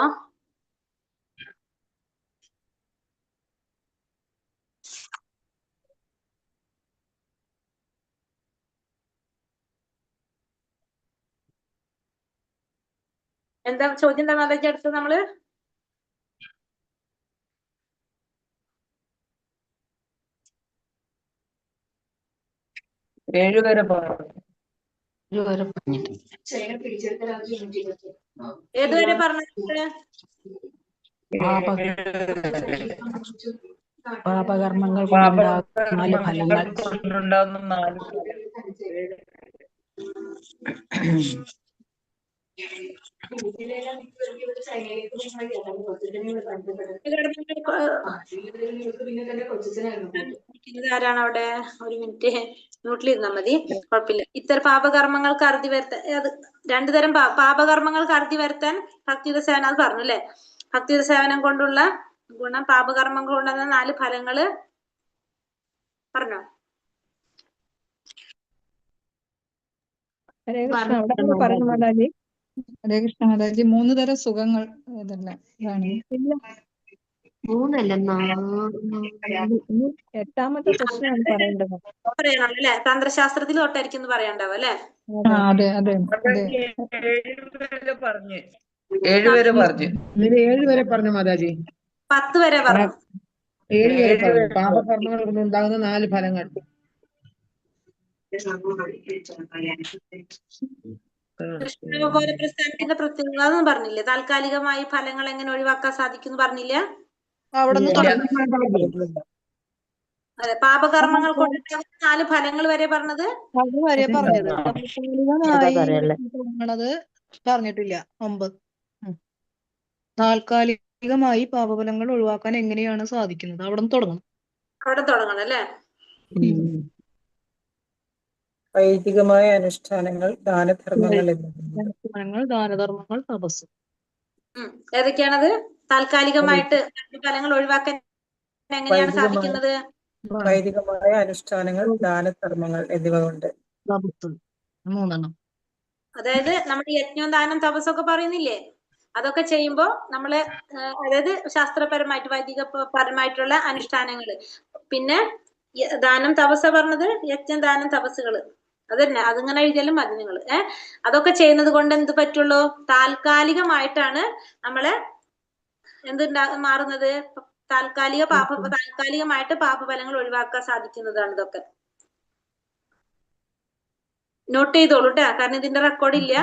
[SPEAKER 2] എന്താ ചോദ്യം? എന്താ മാതാജി അടുത്തത്? നമ്മള്
[SPEAKER 1] 7 വരെ പറഞ്ഞു.
[SPEAKER 2] ഏതുവരെ പറഞ്ഞിട്ട്?
[SPEAKER 3] പാപകർമ്മങ്ങൾ കൊണ്ടുണ്ടാകുന്ന
[SPEAKER 1] 4
[SPEAKER 2] ആരാണ് അവിടെ? ഒരു മിനിറ്റ് മ്യൂട്ടിലിരുന്നാ മതി, കുഴപ്പമില്ല. ഇത്തരം പാപകർമ്മങ്ങൾക്ക് അറുതി വരുത്താൻ, അത് 2 തരം പാപകർമ്മങ്ങൾക്ക് അറുതി വരുത്താൻ ഭക്തിയുടെ സേവനം, അത് പറഞ്ഞു അല്ലെ? ഭക്തിയുടെ സേവനം കൊണ്ടുള്ള ഗുണം, പാപകർമ്മങ്ങൾ കൊണ്ടുവന്ന 4 ഫലങ്ങള് പറഞ്ഞോ?
[SPEAKER 3] ഹരേ കൃഷ്ണ. അവിടെ പറഞ്ഞു മാതാജി. ഹരേ കൃഷ്ണ മാതാജി. 3 തരം സുഖങ്ങൾ ഇതല്ല, ഇതാണ്. ഇല്ല, 8ാമത്തെ ക്വസ്റ്റ്യൻ ആണ് പറയേണ്ടത്.
[SPEAKER 2] പറയണം അല്ലെ? തന്ത്രശാസ്ത്രത്തിൽ തൊട്ടായിരിക്കും എന്ന് പറയാണ്ടാവും അല്ലെ?
[SPEAKER 3] അതെ അതെ അതെ.
[SPEAKER 1] 7 വരെ പറഞ്ഞു.
[SPEAKER 4] 7 വരെ പറഞ്ഞു മാതാജി.
[SPEAKER 2] 10 വരെ പറഞ്ഞു.
[SPEAKER 4] 7 വരെ പറഞ്ഞു. പാപകർമ്മങ്ങൾ കൊണ്ടുണ്ടാകുന്ന 4 ഫലങ്ങൾ.
[SPEAKER 2] കൃഷ്ണാവബോധ പ്രസ്ഥാനത്തിന്റെ പ്രത്യേകത അതൊന്നും പറഞ്ഞില്ലേ? താൽക്കാലികമായി ഫലങ്ങൾ എങ്ങനെ ഒഴിവാക്കാൻ സാധിക്കും എന്ന് പറഞ്ഞില്ല? അതെ, പാപകർമ്മങ്ങൾ കൊണ്ടുണ്ടാകുന്ന 4 ഫലങ്ങൾ വരെ പറഞ്ഞത്.
[SPEAKER 3] അത് വരെ പറഞ്ഞത് പറഞ്ഞിട്ടില്ല. 9 താൽക്കാലികമായി പാപഫലങ്ങൾ ഒഴിവാക്കാൻ എങ്ങനെയാണ് സാധിക്കുന്നത്? അവിടെ തുടങ്ങണം.
[SPEAKER 2] അവിടെ തുടങ്ങണം അല്ലെ?
[SPEAKER 4] വൈദികമായ അനുഷ്ഠാനങ്ങൾ, ദാനധർമ്മങ്ങൾ എന്നിവ.
[SPEAKER 5] അനുഷ്ഠാനങ്ങൾ, ദാനധർമ്മങ്ങൾ, തപസ്.
[SPEAKER 2] ഏതൊക്കെയാണത്? താൽക്കാലികമായിട്ട് ഫലങ്ങൾ ഒഴിവാക്കാൻ എങ്ങനെയാണ് സാധിക്കുന്നത്?
[SPEAKER 4] വൈദികമായ അനുഷ്ഠാനങ്ങൾ, ദാനധർമ്മങ്ങൾ എന്നിവ കൊണ്ട്.
[SPEAKER 5] തപസ് 3
[SPEAKER 2] അതായത് നമ്മുടെ യജ്ഞം, ദാനം, തപസ്സൊക്കെ പറയുന്നില്ലേ, അതൊക്കെ ചെയ്യുമ്പോ നമ്മള് അതായത് ശാസ്ത്രപരമായിട്ട് വൈദികപരമായിട്ടുള്ള അനുഷ്ഠാനങ്ങള്, പിന്നെ ദാനം, തപസ് പറഞ്ഞത് യജ്ഞം, ദാനം, തപസ്സുകള് അതന്നെ, അതിങ്ങനെ എഴുതിയാലും മതി നിങ്ങള്. അതൊക്കെ ചെയ്യുന്നത് കൊണ്ട് എന്ത് പറ്റുള്ളൂ? താൽക്കാലികമായിട്ടാണ് നമ്മളെ മാറുന്നത്, താൽക്കാലികമായിട്ട് പാപഫലങ്ങൾ ഒഴിവാക്കാൻ സാധിക്കുന്നതാണ് ഇതൊക്കെ. നോട്ട് ചെയ്തോളൂ ട്ടാ, കാരണം ഇതിന്റെ റെക്കോർഡ് ഇല്ല.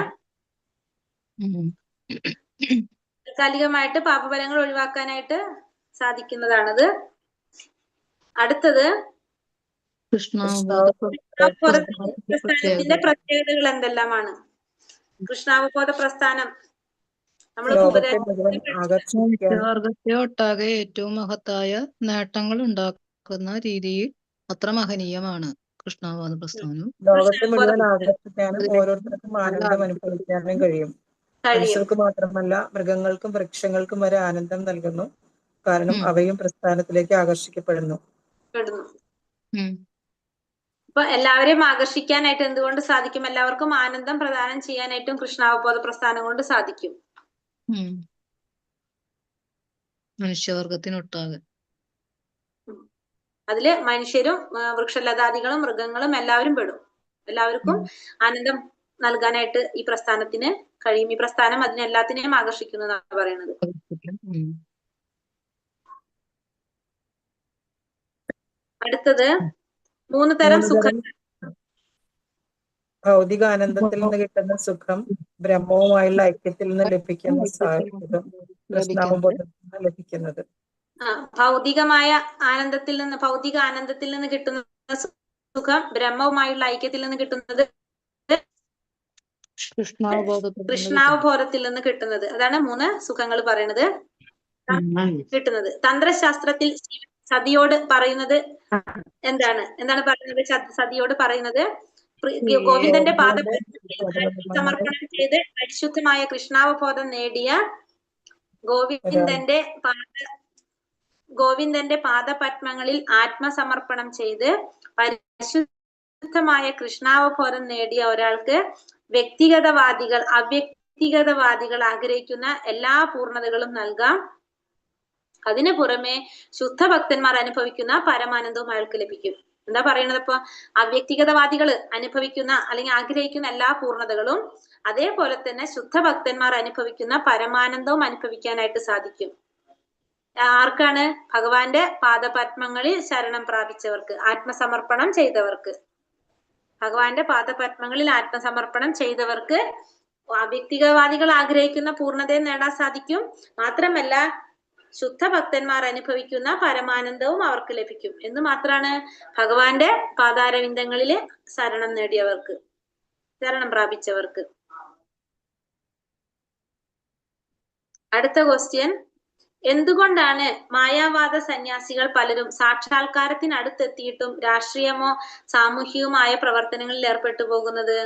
[SPEAKER 2] താൽക്കാലികമായിട്ട് പാപഫലങ്ങൾ ഒഴിവാക്കാനായിട്ട് സാധിക്കുന്നതാണത്. അടുത്തത് പ്രസ്ഥാനത്തിന്റെ പ്രത്യേകതകൾ എന്തെല്ലാമാണ്? കൃഷ്ണാവബോധ പ്രസ്ഥാനം
[SPEAKER 3] മനുഷ്യവർഗത്തെ ഒട്ടാകെ ഏറ്റവും മഹത്തായ നേട്ടങ്ങൾ ഉണ്ടാക്കുന്ന രീതിയിൽ അത്ര മഹനീയമാണ് കൃഷ്ണാവബോധ പ്രസ്ഥാനം.
[SPEAKER 4] ലോകത്തെ മുഴുവൻ ആകർഷിക്കാനും ഓരോരുത്തർക്കും ആനന്ദം അനുഭവിക്കാനും കഴിയും. മനുഷ്യർക്ക് മാത്രമല്ല, മൃഗങ്ങൾക്കും വൃക്ഷങ്ങൾക്കും വരെ ആനന്ദം നൽകുന്നു. കാരണം അവയും പ്രസ്ഥാനത്തിലേക്ക് ആകർഷിക്കപ്പെടുന്നു.
[SPEAKER 2] അപ്പൊ എല്ലാവരെയും ആകർഷിക്കാനായിട്ട് എന്തുകൊണ്ട് സാധിക്കും? എല്ലാവർക്കും ആനന്ദം പ്രദാനം ചെയ്യാനായിട്ടും കൃഷ്ണാവബോധ പ്രസ്ഥാനം കൊണ്ട് സാധിക്കും.
[SPEAKER 3] മനുഷ്യവർഗത്തിനൊട്ടാകെ
[SPEAKER 2] അതില് മനുഷ്യരും വൃക്ഷലതാദികളും മൃഗങ്ങളും എല്ലാവരും പെടും. എല്ലാവർക്കും ആനന്ദം നൽകാനായിട്ട് ഈ പ്രസ്ഥാനത്തിന് കഴിയും. ഈ പ്രസ്ഥാനം അതിനെല്ലാത്തിനെയും ആകർഷിക്കുന്നു എന്നാണ് പറയുന്നത്. അടുത്തത് 3 തരം സുഖങ്ങൾ.
[SPEAKER 4] ഭൗതിക ആനന്ദത്തിൽ നിന്ന് കിട്ടുന്ന സുഖം, ബ്രഹ്മവുമായുള്ള ഐക്യത്തിൽ നിന്ന് ലഭിക്കുന്ന സാഹിത്യം, കൃഷ്ണാവബോധത്തിൽ ലഭിക്കുന്നത്.
[SPEAKER 2] ഭൗതിക ആനന്ദത്തിൽ നിന്ന് കിട്ടുന്ന സുഖം, ബ്രഹ്മവുമായുള്ള ഐക്യത്തിൽ നിന്ന് കിട്ടുന്നത്, കൃഷ്ണാവബോധത്തിൽ നിന്ന് കിട്ടുന്നത്. അതാണ് 3 സുഖങ്ങൾ പറയുന്നത് കിട്ടുന്നത്. തന്ത്രശാസ്ത്രത്തിൽ സതിയോട് പറയുന്നത് എന്താണ് പറയുന്നത്? സതിയോട് പറയുന്നത് ഗോവിന്ദന്റെ സമർപ്പണം ചെയ്ത് പരിശുദ്ധമായ കൃഷ്ണാവബോധം നേടിയ ഗോവിന്ദന്റെ പാദപത്മങ്ങളിൽ ആത്മസമർപ്പണം ചെയ്ത് പരിശുദ്ധമായ കൃഷ്ണാവബോധം നേടിയ ഒരാൾക്ക് അവ്യക്തിഗതവാദികൾ ആഗ്രഹിക്കുന്ന എല്ലാ പൂർണ്ണതകളും നൽകാം. അതിനു പുറമെ ശുദ്ധഭക്തന്മാർ അനുഭവിക്കുന്ന പരമാനന്ദവും അയാൾക്ക് ലഭിക്കും. എന്താ പറയുന്നത്? ഇപ്പൊ അവ്യക്തിഗതവാദികൾ അനുഭവിക്കുന്ന അല്ലെങ്കിൽ ആഗ്രഹിക്കുന്ന എല്ലാ പൂർണ്ണതകളും, അതേപോലെ തന്നെ ശുദ്ധഭക്തന്മാർ അനുഭവിക്കുന്ന പരമാനന്ദവും അനുഭവിക്കാനായിട്ട് സാധിക്കും. ആർക്കാണ്? ഭഗവാന്റെ പാദപത്മങ്ങളിൽ ശരണം പ്രാപിച്ചവർക്ക്, ആത്മസമർപ്പണം ചെയ്തവർക്ക്. ഭഗവാന്റെ പാദപത്മങ്ങളിൽ ആത്മസമർപ്പണം ചെയ്തവർക്ക് അവ്യക്തിഗതവാദികൾ ആഗ്രഹിക്കുന്ന പൂർണ്ണതയെ നേടാൻ സാധിക്കും. മാത്രമല്ല ശുദ്ധഭക്തന്മാർ അനുഭവിക്കുന്ന പരമാനന്ദവും അവർക്ക് ലഭിക്കും. എന്ന് മാത്രാണ്? ഭഗവാന്റെ പാദാരവിന്ദങ്ങളില് ശരണം പ്രാപിച്ചവർക്ക്. അടുത്ത ക്വസ്റ്റ്യൻ, എന്തുകൊണ്ടാണ് മായാവാദ സന്യാസികൾ പലരും സാക്ഷാത്കാരത്തിനടുത്തെത്തിയിട്ടും രാഷ്ട്രീയമോ സാമൂഹികവുമായ പ്രവർത്തനങ്ങളിൽ ഏർപ്പെട്ടു പോകുന്നത്?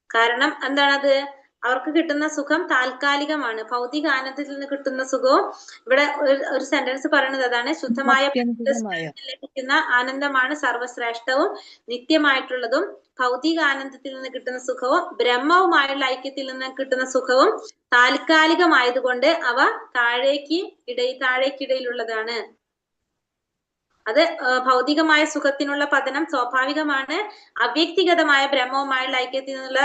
[SPEAKER 2] കാരണം എന്താണത്? അവർക്ക് കിട്ടുന്ന സുഖം താൽക്കാലികമാണ്. ഭൗതിക ആനന്ദത്തിൽ നിന്ന് കിട്ടുന്ന സുഖവും, ഇവിടെ ഒരു സെന്റൻസ് പറയുന്നത് അതാണ്, ശുദ്ധമായ ലഭിക്കുന്ന ആനന്ദമാണ് സർവശ്രേഷ്ഠവും നിത്യമായിട്ടുള്ളതും. ഭൗതിക ആനന്ദത്തിൽ നിന്ന് കിട്ടുന്ന സുഖവും ബ്രഹ്മവുമായുള്ള ഐക്യത്തിൽ നിന്ന് കിട്ടുന്ന സുഖവും താൽക്കാലികമായതുകൊണ്ട് അവ താഴേക്കിടയിലുള്ളതാണ്. അത് ഭൗതികമായ സുഖത്തിനുള്ള പതനം സ്വാഭാവികമാണ്. അവ്യക്തിഗതമായ ബ്രഹ്മവുമായുള്ള ഐക്യത്തിൽ നിന്നുള്ള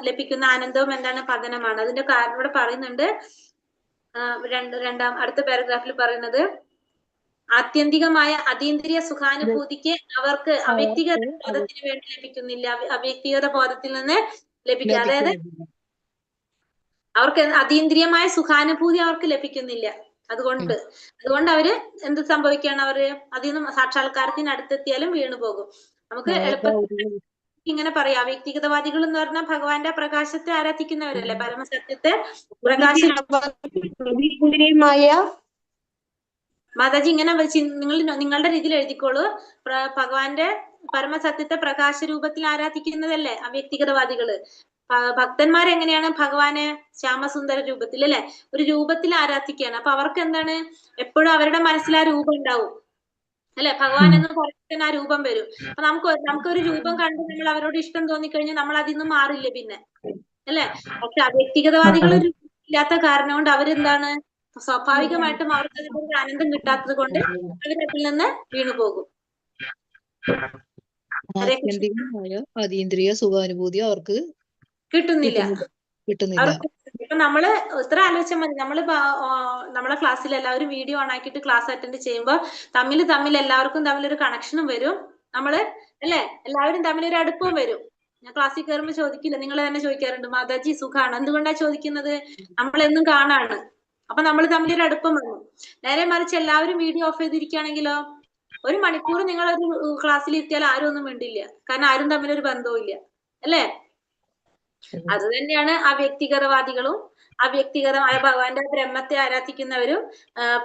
[SPEAKER 2] ലഭിക്കുന്ന ആനന്ദവും എന്താണ്? പതനമാണ്. അതിന്റെ കാരണം ഇവിടെ പറയുന്നുണ്ട്. അടുത്ത പാരഗ്രാഫിൽ പറയുന്നത്, ആത്യന്തികമായ അതീന്ദ്രിയ സുഖാനുഭൂതിക്ക് അവർക്ക് അവ്യക്തിഗത ബോധത്തിന് വേണ്ടി ലഭിക്കുന്നില്ല, അവ്യക്തിഗത ബോധത്തിൽ നിന്ന് ലഭിക്കുക. അതായത് അവർക്ക് അതീന്ദ്രിയമായ സുഖാനുഭൂതി അവർക്ക് ലഭിക്കുന്നില്ല. അതുകൊണ്ട് അവര് എന്ത് സംഭവിക്കുകയാണ്? അവര് അതിൽ നിന്ന് സാക്ഷാത്കാരത്തിന് അടുത്തെത്തിയാലും വീണു പോകും. നമുക്ക് എളുപ്പത്തിൽ ഇങ്ങനെ പറയാം, വ്യക്തിഗതവാദികൾ എന്ന് പറഞ്ഞാൽ ഭഗവാന്റെ പ്രകാശത്തെ ആരാധിക്കുന്നവരല്ലേ, പരമസത്യത്തെ മാതാജി ഇങ്ങനെ നിങ്ങളുടെ രീതിയിൽ എഴുതിക്കോളൂ. ഭഗവാന്റെ പരമസത്യത്തെ പ്രകാശ രൂപത്തിൽ ആരാധിക്കുന്നതല്ലേ അവ്യക്തിഗതവാദികള്. ഭക്തന്മാരെങ്ങനെയാണ് ഭഗവാനെ ശ്യാമസുന്ദര രൂപത്തിൽ അല്ലെ, ഒരു രൂപത്തിൽ ആരാധിക്കുകയാണ്. അപ്പൊ അവർക്ക് എന്താണ്, എപ്പോഴും അവരുടെ മനസ്സിൽ ആ രൂപം ഉണ്ടാവും അല്ലെ. ഭഗവാൻ എന്ന് പറയുന്ന ആ രൂപം വരും. അപ്പൊ നമുക്കൊരു രൂപം കണ്ട് നമ്മൾ അവരോട് ഇഷ്ടം തോന്നിക്കഴിഞ്ഞാൽ നമ്മൾ അതിൽ നിന്ന് മാറില്ല പിന്നെ അല്ലെ. പക്ഷെ അവ്യക്തിഗതവാദികൾ ഇല്ലാത്ത കാരണം കൊണ്ട് അവരെന്താണ്, സ്വാഭാവികമായിട്ടും അവർക്ക് അതിന്റെ ആനന്ദം കിട്ടാത്തത് കൊണ്ട് അവരതിൽ നിന്ന് വീണു പോകും.
[SPEAKER 5] ആത്യന്തികമായ അതീന്ദ്രിയ സുഖാനുഭൂതി അവർക്ക്
[SPEAKER 2] കിട്ടുന്നില്ല.
[SPEAKER 5] കിട്ടുന്നില്ല.
[SPEAKER 2] ഇപ്പൊ നമ്മള് ഇത്ര ആലോചിച്ചാൽ മതി. നമ്മളെ ക്ലാസ്സിൽ എല്ലാവരും വീഡിയോ ഓൺ ആക്കിയിട്ട് ക്ലാസ് അറ്റൻഡ് ചെയ്യുമ്പോൾ തമ്മിൽ എല്ലാവർക്കും തമ്മിലൊരു കണക്ഷനും വരും. നമ്മള് അല്ലെ എല്ലാവരും തമ്മിലൊരു അടുപ്പവും വരും. ഞാൻ ക്ലാസ്സിൽ കയറുമ്പോൾ ചോദിക്കില്ല, നിങ്ങൾ തന്നെ ചോദിക്കാറുണ്ട്, മാതാജി സുഖാണ്. എന്തുകൊണ്ടാ ചോദിക്കുന്നത്? നമ്മളെന്നും കാണാണ്. അപ്പൊ നമ്മൾ തമ്മിലൊരു അടുപ്പം വന്നു. നേരെ മറിച്ച് എല്ലാവരും വീഡിയോ ഓഫ് ചെയ്തിരിക്കുകയാണെങ്കിലോ, 1 മണിക്കൂർ നിങ്ങളൊരു ക്ലാസ്സിൽ ഇരുത്തിയാൽ ആരും ഒന്നും മിണ്ടില്ല. കാരണം ആരും തമ്മിലൊരു ബന്ധവും ഇല്ല അല്ലെ. അത് തന്നെയാണ് അവ്യക്തിഗതവാദികളും അവ്യക്തിഗതമായ ഭഗവാന്റെ ബ്രഹ്മത്തെ ആരാധിക്കുന്നവരും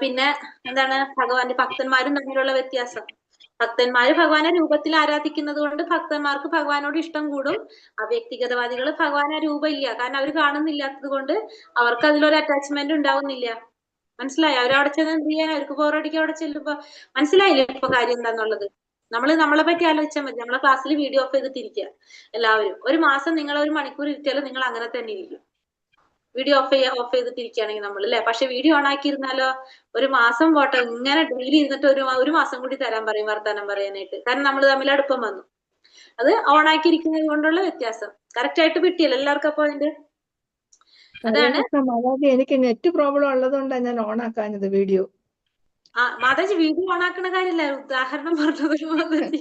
[SPEAKER 2] പിന്നെ എന്താണ് ഭഗവാന്റെ ഭക്തന്മാരും തമ്മിലുള്ള വ്യത്യാസം. ഭക്തന്മാര് ഭഗവാനെ രൂപത്തിൽ ആരാധിക്കുന്നത് കൊണ്ട് ഭക്തന്മാർക്ക് ഭഗവാനോട് ഇഷ്ടം കൂടും. അവ്യക്തിഗതവാദികൾ ഭഗവാനെ രൂപം ഇല്ല, കാരണം അവർ കാണുന്നില്ലാത്തത് കൊണ്ട് അവർക്ക് അതിലൊരു അറ്റാച്ച്മെന്റ് ഉണ്ടാവുന്നില്ല. മനസ്സിലായോ? അവരവിടെ ചെന്ന് എന്ത് ചെയ്യാൻ, അവർക്ക് ബോറടിക്കാൻ അവിടെ ചെല്ലുമ്പോ. മനസ്സിലായില്ലേ ഇപ്പൊ കാര്യം എന്താന്നുള്ളത്? നമ്മളെ പറ്റി ആലോചിച്ചാൽ മതി. നമ്മളെ ക്ലാസ്സിൽ വീഡിയോ ഓഫ് ചെയ്തിട്ടിരിക്കുക എല്ലാവരും. 1 മാസം നിങ്ങൾ 1 മണിക്കൂർ ഇരുത്തിയാലും നിങ്ങൾ അങ്ങനെ തന്നെ ഇരിക്കും. വീഡിയോ ഓഫ് ചെയ്തിട്ടിരിക്കുകയാണെങ്കിൽ നമ്മൾ അല്ലെ. പക്ഷെ വീഡിയോ ഓൺ ആക്കിയിരുന്നാലോ 1 മാസം പോട്ടെ, ഇങ്ങനെ ഡെയിലി ഇരുന്നിട്ട് ഒരു മാസം കൂടി തരാൻ പറയും വർത്താനം പറയാനായിട്ട്. കാരണം നമ്മൾ തമ്മിൽ അടുപ്പം വന്നു. അത് ഓൺ ആക്കിയിരിക്കുന്നത് കൊണ്ടുള്ള വ്യത്യാസം. കറക്റ്റ് ആയിട്ട് കിട്ടിയല്ലോ എല്ലാവർക്കും പോയിന്റ്? അതാണ്.
[SPEAKER 3] എനിക്ക് നെറ്റ് പ്രോബ്ലം ഉള്ളതുകൊണ്ടാണ് ഞാൻ ഓൺ ആക്കാഞ്ഞത് വീഡിയോ.
[SPEAKER 2] മാതാജി വീഡിയോ ഓൺ ആക്കുന്ന കാര്യമല്ല, ഉദാഹരണം പറഞ്ഞത് മാതാജി.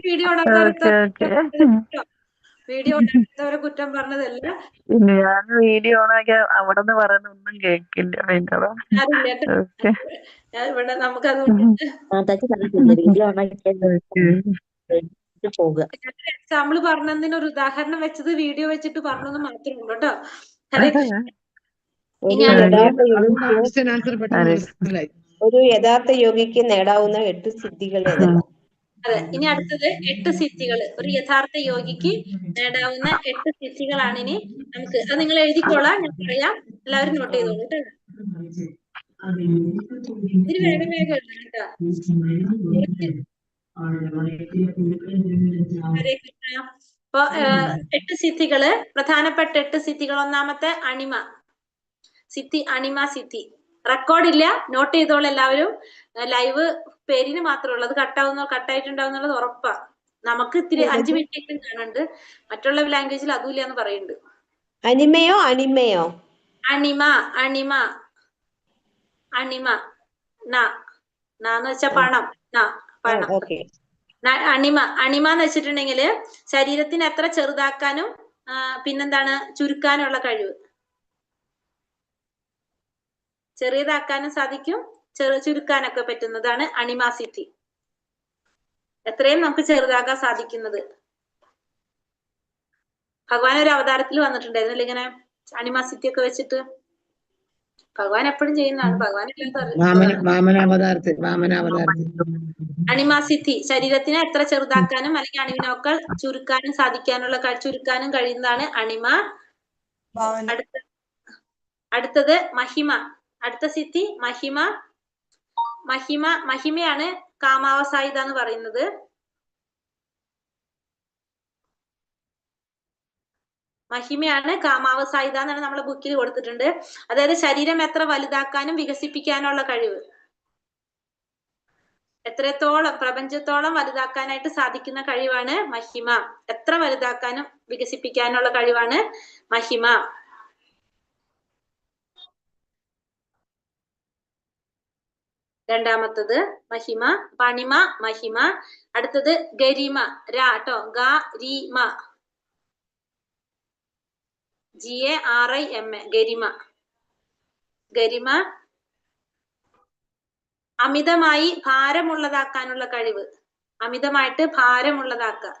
[SPEAKER 2] വീഡിയോ ഓണാക്കാത്തവരെ കുറ്റം പറഞ്ഞതല്ല.
[SPEAKER 1] ഞാൻ വീഡിയോ ഓണാക്കിയ അവിടെ നിന്ന് പറയുന്ന ഒന്നും കേൾക്കില്ല.
[SPEAKER 2] ഇവിടെ നമുക്കതുകൊണ്ട് എക്സാമ്പിൾ പറഞ്ഞതിന് ഒരു ഉദാഹരണം വെച്ചത് വീഡിയോ വെച്ചിട്ട് പറഞ്ഞത് മാത്രമേ ഉള്ളൂ കേട്ടോ. ഹരേ കൃഷ്ണ.
[SPEAKER 6] ഒരു യഥാർത്ഥ യോഗിക്ക് നേടാവുന്ന 8 സിദ്ധികൾ ഏതെല്ലാം?
[SPEAKER 2] അതെ, ഇനി അടുത്തത് 8 സിദ്ധികൾ. ഒരു യഥാർത്ഥ യോഗിക്ക് നേടാവുന്ന 8 സിദ്ധികളാണ് ഇനി നമുക്ക്. അത് നിങ്ങൾ എഴുതിക്കോളാം, ഞാൻ പറയാം, എല്ലാവരും നോട്ട് ചെയ്തോളൂ കേട്ടോ. ഇതിന് വേഗം കേട്ടോ. ഹരേ കൃഷ്ണ. അപ്പൊ 8 സിദ്ധികള്, പ്രധാനപ്പെട്ട 8 സിദ്ധികൾ. ഒന്നാമത്തെ അണിമ സിദ്ധി. അണിമ സിദ്ധി റെക്കോർഡ് ഇല്ല, നോട്ട് ചെയ്തോളൂ എല്ലാവരും. ലൈവ് പേരിന് മാത്രമേ ഉള്ളൂ. അത് കട്ടായിട്ടുണ്ടാവുന്നുള്ളത് ഉറപ്പാ. നമുക്ക് ഇത്തിരി 5 മിനിറ്റെങ്കിലും കാണുന്നുണ്ട്. മറ്റുള്ള ലാംഗ്വേജിൽ അതും ഇല്ല എന്ന് പറയുന്നുണ്ട്.
[SPEAKER 6] അനിമയോ അണിമയോ?
[SPEAKER 2] അണിമ അണിമ അണിമ നാന്ന് വെച്ചാ പണം. പണം. അണിമ എന്ന് വെച്ചിട്ടുണ്ടെങ്കിൽ ശരീരത്തിന് എത്ര ചെറുതാക്കാനും പിന്നെന്താണ് ചുരുക്കാനുള്ള കഴിവ്. ചെറിയതാക്കാനും സാധിക്കും, ചുരുക്കാനൊക്കെ പറ്റുന്നതാണ് അണിമാസിറ്റി. എത്രയും നമുക്ക് ചെറുതാക്കാൻ സാധിക്കുന്നത്. ഭഗവാൻ ഒരു അവതാരത്തിൽ വന്നിട്ടുണ്ടായിരുന്നില്ല ഇങ്ങനെ അണിമാസിറ്റി ഒക്കെ വെച്ചിട്ട്. ഭഗവാൻ എപ്പോഴും ചെയ്യുന്നതാണ്. ഭഗവാൻ അണിമാസിറ്റി ശരീരത്തിനെ എത്ര ചെറുതാക്കാനും അല്ലെങ്കിൽ അണിവിനോക്കൾ ചുരുക്കാനും ചുരുക്കാനും കഴിയുന്നതാണ് അണിമ. അടുത്തത് മഹിമ. അടുത്ത സിദ്ധി മഹിമ. മഹിമയാണ് കാമാവസായിത എന്ന് പറയുന്നത്. മഹിമയാണ് കാമാവസായിത എന്നാണ് നമ്മളെ ബുക്കിൽ കൊടുത്തിട്ടുണ്ട്. അതായത് ശരീരം എത്ര വലുതാക്കാനും വികസിപ്പിക്കാനുള്ള കഴിവ്. എത്രത്തോളം പ്രപഞ്ചത്തോളം വലുതാക്കാനായിട്ട് സാധിക്കുന്ന കഴിവാണ് മഹിമ. എത്ര വലുതാക്കാനും വികസിപ്പിക്കാനുള്ള കഴിവാണ് മഹിമ. രണ്ടാമത്തത് മഹിമ. പണിമ മഹിമ. അടുത്തത് ഗരിമ. രാട്ടോ ഗരിമ. GARIMA ഗരിമ. ഗരിമ അമിതമായി ഭാരമുള്ളതാക്കാനുള്ള കഴിവ്. അമിതമായിട്ട് ഭാരമുള്ളതാക്കുക.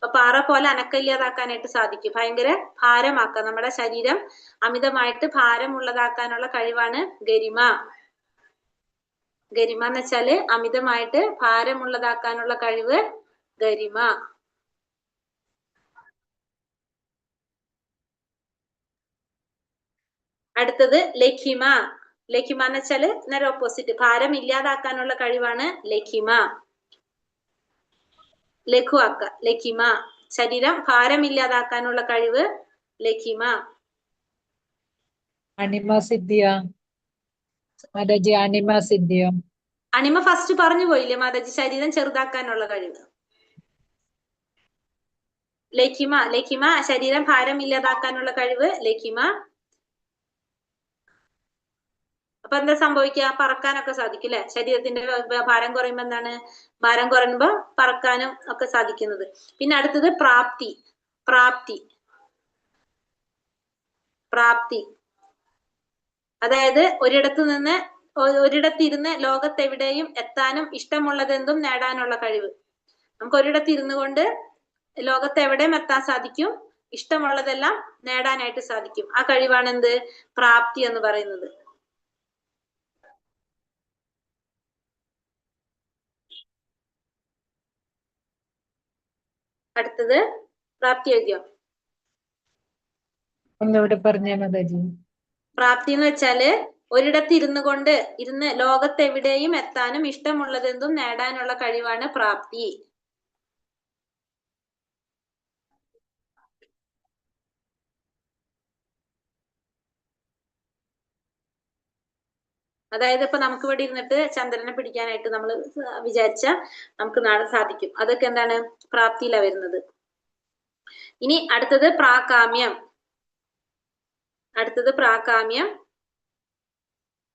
[SPEAKER 2] അപ്പൊ പാറ പോലെ അനക്കമില്ലാതാക്കാനായിട്ട് സാധിക്കും. ഭയങ്കര ഭാരമാക്കാം, നമ്മുടെ ശരീരം അമിതമായിട്ട് ഭാരമുള്ളതാക്കാനുള്ള കഴിവാണ് ഗരിമ. ഗരിമ എന്ന് വെച്ചാല് അമിതമായിട്ട് ഭാരമുള്ളതാക്കാനുള്ള കഴിവ് ഗരിമ. അടുത്തത് ലഖിമ. ലഖിമ എന്ന് വെച്ചാല് നേരെ ഓപ്പോസിറ്റ്, ഭാരം ഇല്ലാതാക്കാനുള്ള കഴിവാണ് ലഖിമ. ലഘുവാക്ക ലഖിമ. ശരീരം ഭാരമില്ലാതാക്കാനുള്ള കഴിവ് ലഖിമ.
[SPEAKER 7] അണിമ സിദ്ധിയ മാതാജി, അണിമ സിദ്ധിയ.
[SPEAKER 2] അണിമ ഫസ്റ്റ് പറഞ്ഞു പോയില്ലേ മാതാജി, ശരീരം ചെറുതാക്കാനുള്ള കഴിവ്. ലഖിമ, ലഖിമ ശരീരം ഭാരമില്ലാതാക്കാനുള്ള കഴിവ് ലഖിമ. അപ്പൊ എന്താ സംഭവിക്കുക? പറക്കാനൊക്കെ സാധിക്കും അല്ലെ? ശരീരത്തിന്റെ ഭാരം കുറയുമ്പോ എന്താണ്? ഭാരം കുറയുമ്പോ പറക്കാനും ഒക്കെ സാധിക്കുന്നത്. പിന്നെ അടുത്തത് പ്രാപ്തി. പ്രാപ്തി, പ്രാപ്തി അതായത് ഒരിടത്തിരുന്ന് ലോകത്തെവിടെയും എത്താനും ഇഷ്ടമുള്ളതെന്തും നേടാനുള്ള കഴിവ്. നമുക്ക് ഒരിടത്ത് ഇരുന്നു കൊണ്ട് ലോകത്തെവിടെയും എത്താൻ സാധിക്കും, ഇഷ്ടമുള്ളതെല്ലാം നേടാനായിട്ട് സാധിക്കും. ആ കഴിവാണ് എന്ത്? പ്രാപ്തി എന്ന് പറയുന്നത്. അടുത്തത് പ്രാപ്തി എഴുതിയോ?
[SPEAKER 7] ഒന്നുകൂടെ പറഞ്ഞേ മാതാജി.
[SPEAKER 2] പ്രാപ്തി എന്ന് വെച്ചാല് ഒരിടത്ത് ഇരുന്ന് ലോകത്തെവിടെയും എത്താനും ഇഷ്ടമുള്ളതെന്തും നേടാനുള്ള കഴിവാണ് പ്രാപ്തി. അതായത് ഇപ്പൊ നമുക്ക് ഇവിടെ ഇരുന്നിട്ട് ചന്ദ്രനെ പിടിക്കാനായിട്ട് നമ്മൾ വിചാരിച്ച നമുക്ക് നാളെ സാധിക്കും. അതൊക്കെ എന്താണ്? പ്രാപ്തിയിലാണ് വരുന്നത്. ഇനി അടുത്തത് പ്രാകാമ്യം. അടുത്തത് പ്രാകാമ്യം.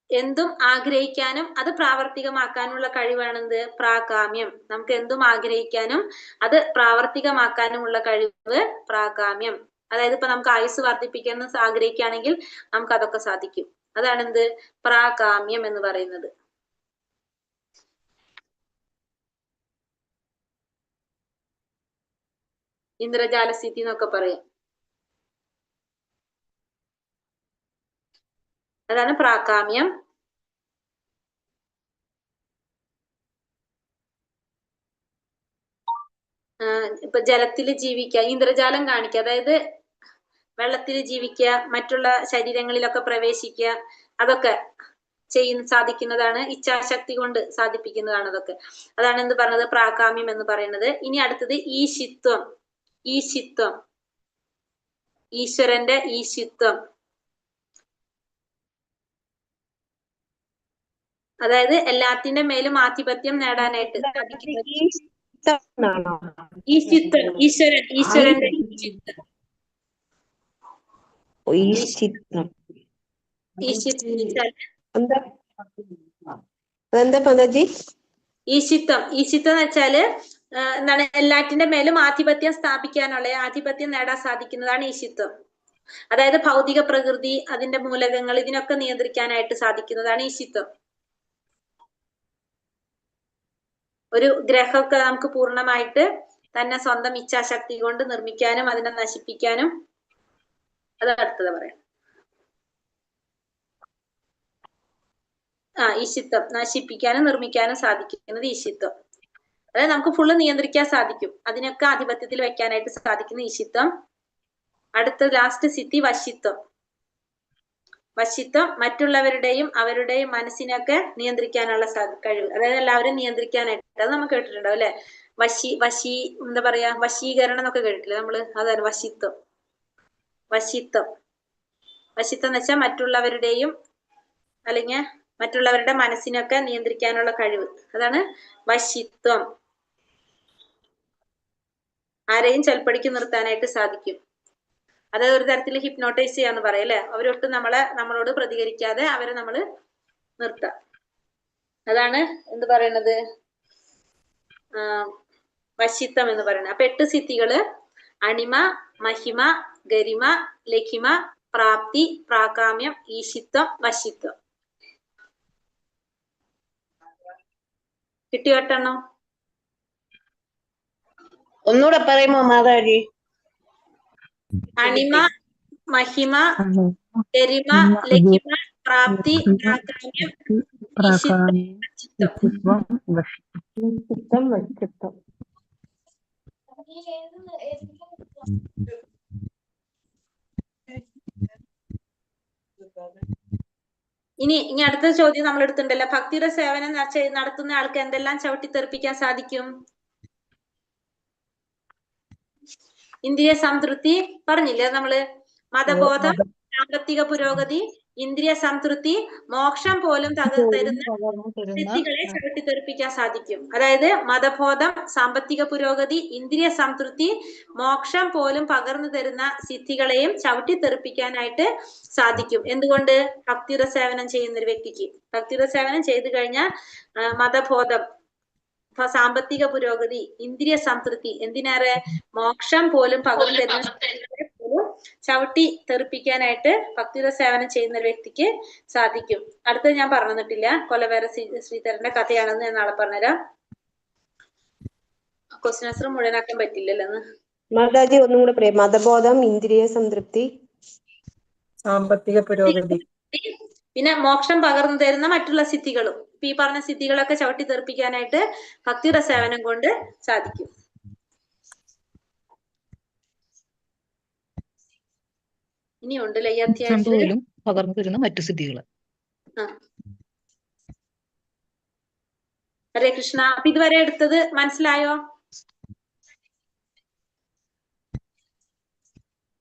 [SPEAKER 2] എന്തും ആഗ്രഹിക്കാനും അത് പ്രാവർത്തികമാക്കാനുള്ള കഴിവാണെന്ത്? പ്രാകാമ്യം. നമുക്ക് എന്തും ആഗ്രഹിക്കാനും അത് പ്രാവർത്തികമാക്കാനുമുള്ള കഴിവ് പ്രാകാമ്യം. അതായത് ഇപ്പൊ നമുക്ക് ആയുസ് വർദ്ധിപ്പിക്കണം എന്ന് ആഗ്രഹിക്കുകയാണെങ്കിൽ നമുക്ക് അതൊക്കെ സാധിക്കും. അതാണ് എന്ത്? പ്രാകാമ്യം എന്ന് പറയുന്നത്. ഇന്ദ്രജാല സ്ഥിതി എന്നൊക്കെ പറയും. അതാണ് പ്രാകാമ്യം. ഇപ്പൊ ജലത്തിൽ ജീവിക്കുക, ഇന്ദ്രജാലം കാണിക്കുക, അതായത് വെള്ളത്തിൽ ജീവിക്കുക, മറ്റുള്ള ശരീരങ്ങളിലൊക്കെ പ്രവേശിക്കുക, അതൊക്കെ സാധിക്കുന്നതാണ്. ഇച്ഛാശക്തി കൊണ്ട് സാധിപ്പിക്കുന്നതാണ് അതൊക്കെ. അതാണ് എന്ത് പറഞ്ഞത്? പ്രാകാമ്യം എന്ന് പറയുന്നത്. ഇനി അടുത്തത് ഈശിത്വം. ഈശിത്വം, ഈശ്വരന്റെ ഈശിത്വം. അതായത് എല്ലാത്തിന്റെ മേലും ആധിപത്യം നേടാനായിട്ട് സാധിക്കുന്നത് ഈശിത്വം. ഈശ്വരന്റെ ഈശിത്വം.
[SPEAKER 6] അതെന്താ മാതാജി?
[SPEAKER 2] ഈശിത്വം. ഈശിത്വം എന്ന് വെച്ചാല് എന്താണ്? എല്ലാറ്റിന്റെ മേലും ആധിപത്യം സ്ഥാപിക്കാനുള്ള, ആധിപത്യം നേടാൻ സാധിക്കുന്നതാണ് ഈശിത്വം. അതായത് ഭൗതിക പ്രകൃതി, അതിന്റെ മൂലകങ്ങൾ, ഇതിനൊക്കെ നിയന്ത്രിക്കാനായിട്ട് സാധിക്കുന്നതാണ് ഈശിത്വം. ഒരു ഗ്രഹമൊക്കെ നമുക്ക് പൂർണ്ണമായിട്ട് തന്നെ സ്വന്തം ഇച്ഛാശക്തി കൊണ്ട് നിർമ്മിക്കാനും അതിനെ നശിപ്പിക്കാനും, അത് അടുത്തത് പറയാം. ഈശിത്വം നശിപ്പിക്കാനും നിർമ്മിക്കാനും സാധിക്കുന്നത് ഈശിത്വം. അതായത് നമുക്ക് ഫുള്ള് നിയന്ത്രിക്കാൻ സാധിക്കും, അതിനൊക്കെ ആധിപത്യത്തിൽ വെക്കാനായിട്ട് സാധിക്കുന്ന ഈശിത്വം. അടുത്ത ലാസ്റ്റ് സ്ഥിതി വശിത്വം. വശിത്വം മറ്റുള്ളവരുടെയും അവരുടെയും മനസ്സിനൊക്കെ നിയന്ത്രിക്കാനുള്ള കഴിവ്. അതായത് എല്ലാവരും നിയന്ത്രിക്കാനായിട്ട്, അത് നമുക്ക് കേട്ടിട്ടുണ്ടാവും അല്ലെ? വശി എന്താ പറയാ, വശീകരണം എന്നൊക്കെ കേട്ടിട്ടില്ലേ നമ്മള്? അതാണ് വശിത്വം. വശിത്വം, വശിത്വം എന്ന് വെച്ചാൽ മറ്റുള്ളവരുടെയും അല്ലെങ്കിൽ മറ്റുള്ളവരുടെ മനസ്സിനൊക്കെ നിയന്ത്രിക്കാനുള്ള കഴിവ്. അതാണ് വശിത്വം. ആരെയും ചൊൽപ്പടിക്ക് നിർത്താനായിട്ട് സാധിക്കും. അത് ഒരു തരത്തിൽ ഹിപ്നോട്ടൈസ് ചെയ്യാന്ന് പറയാം അല്ലെ? അവരൊട്ടും നമ്മളോട് പ്രതികരിക്കാതെ അവരെ നമ്മൾ നിർത്താം. അതാണ് എന്ത് പറയണത്? വശിത്വം എന്ന് പറയുന്നത്. അപ്പൊ 8 സിദ്ധികള്: അണിമ, മഹിമ, ഗരിമ, ലഖിമ, പ്രാപ്തി, പ്രാകാമ്യം, ഈശിത്വം, വശിത്വം. കിട്ടിയോ 8 എണ്ണം?
[SPEAKER 6] ഒന്നുകൂടെ പറയുമോ മാതാജി?
[SPEAKER 2] അണിമ, മഹിമ, ഗരിമ, ലഹിമ, പ്രാപ്തി, പ്രാധാന്യം, വിശിഷ്ടം,
[SPEAKER 6] ചിത്തം വച്ചിത്തം.
[SPEAKER 2] ഇനി അടുത്ത ചോദ്യം നമ്മൾ എടുത്തിട്ടുണ്ടല്ലോ. ഭക്തിയുടെ സേവനം നടത്തുന്ന ആൾക്ക് എന്തെല്ലാം ചവിട്ടിത്തെറിപ്പിക്കാൻ സാധിക്കും? ഇന്ദ്രിയ സംതൃപ്തി പറഞ്ഞില്ലേ നമ്മള്? മതബോധം, സാമ്പത്തിക പുരോഗതി, ഇന്ദ്രിയ സംതൃപ്തി, മോക്ഷം പോലും തരുന്ന സിദ്ധികളെ ചവിട്ടിത്തെറിപ്പിക്കാൻ സാധിക്കും. അതായത് മതബോധം, സാമ്പത്തിക പുരോഗതി, ഇന്ദ്രിയ സംതൃപ്തി, മോക്ഷം പോലും പകർന്നു തരുന്ന സിദ്ധികളെയും ചവിട്ടിത്തെറിപ്പിക്കാനായിട്ട് സാധിക്കും. എന്തുകൊണ്ട്? ഭക്തിയുടെ സേവനം ചെയ്യുന്ന ഒരു വ്യക്തിക്ക്. ഭക്തിയുടെ സേവനം ചെയ്തു കഴിഞ്ഞാൽ മതബോധം, സാമ്പത്തിക പുരോഗതി, ഇന്ദ്രിയ സംതൃപ്തി, എന്തിനേറെ മോക്ഷം പോലും പകർന്നു തരുന്ന ചവിട്ടി തെറിപ്പിക്കാനായിട്ട് ഭക്തിയുടെ സേവനം ചെയ്യുന്ന ഒരു വ്യക്തിക്ക് സാധിക്കും. അടുത്തത് ഞാൻ പറഞ്ഞു തന്നിട്ടില്ല, കൊലവേര ശ്രീധരന്റെ കഥയാണെന്ന് ഞാൻ നാളെ പറഞ്ഞുതരാം. ക്വസ്റ്റ്യൻ ആൻസർ മുഴുവനാക്കാൻ പറ്റില്ലല്ലോ.
[SPEAKER 6] മാതാജി ഒന്നും കൂടെ പറയാം. മതബോധം, ഇന്ദ്രിയ സംതൃപ്തി,
[SPEAKER 4] സാമ്പത്തിക പുരോഗതി,
[SPEAKER 2] പിന്നെ മോക്ഷം പകർന്നു തരുന്ന മറ്റുള്ള സിദ്ധികളും. ഈ പറഞ്ഞ സിദ്ധികളൊക്കെ ചവിട്ടി തെറിപ്പിക്കാനായിട്ട് ഭക്തിയുടെ സേവനം കൊണ്ട് സാധിക്കും. ഇനിയുണ്ടല്ലോ ഈ അധ്യായത്തിൽ
[SPEAKER 5] പകർന്നു തരുന്ന മറ്റു സിദ്ധികൾ.
[SPEAKER 2] ഹരേ കൃഷ്ണ. അപ്പൊ ഇതുവരെ എടുത്തത് മനസ്സിലായോ?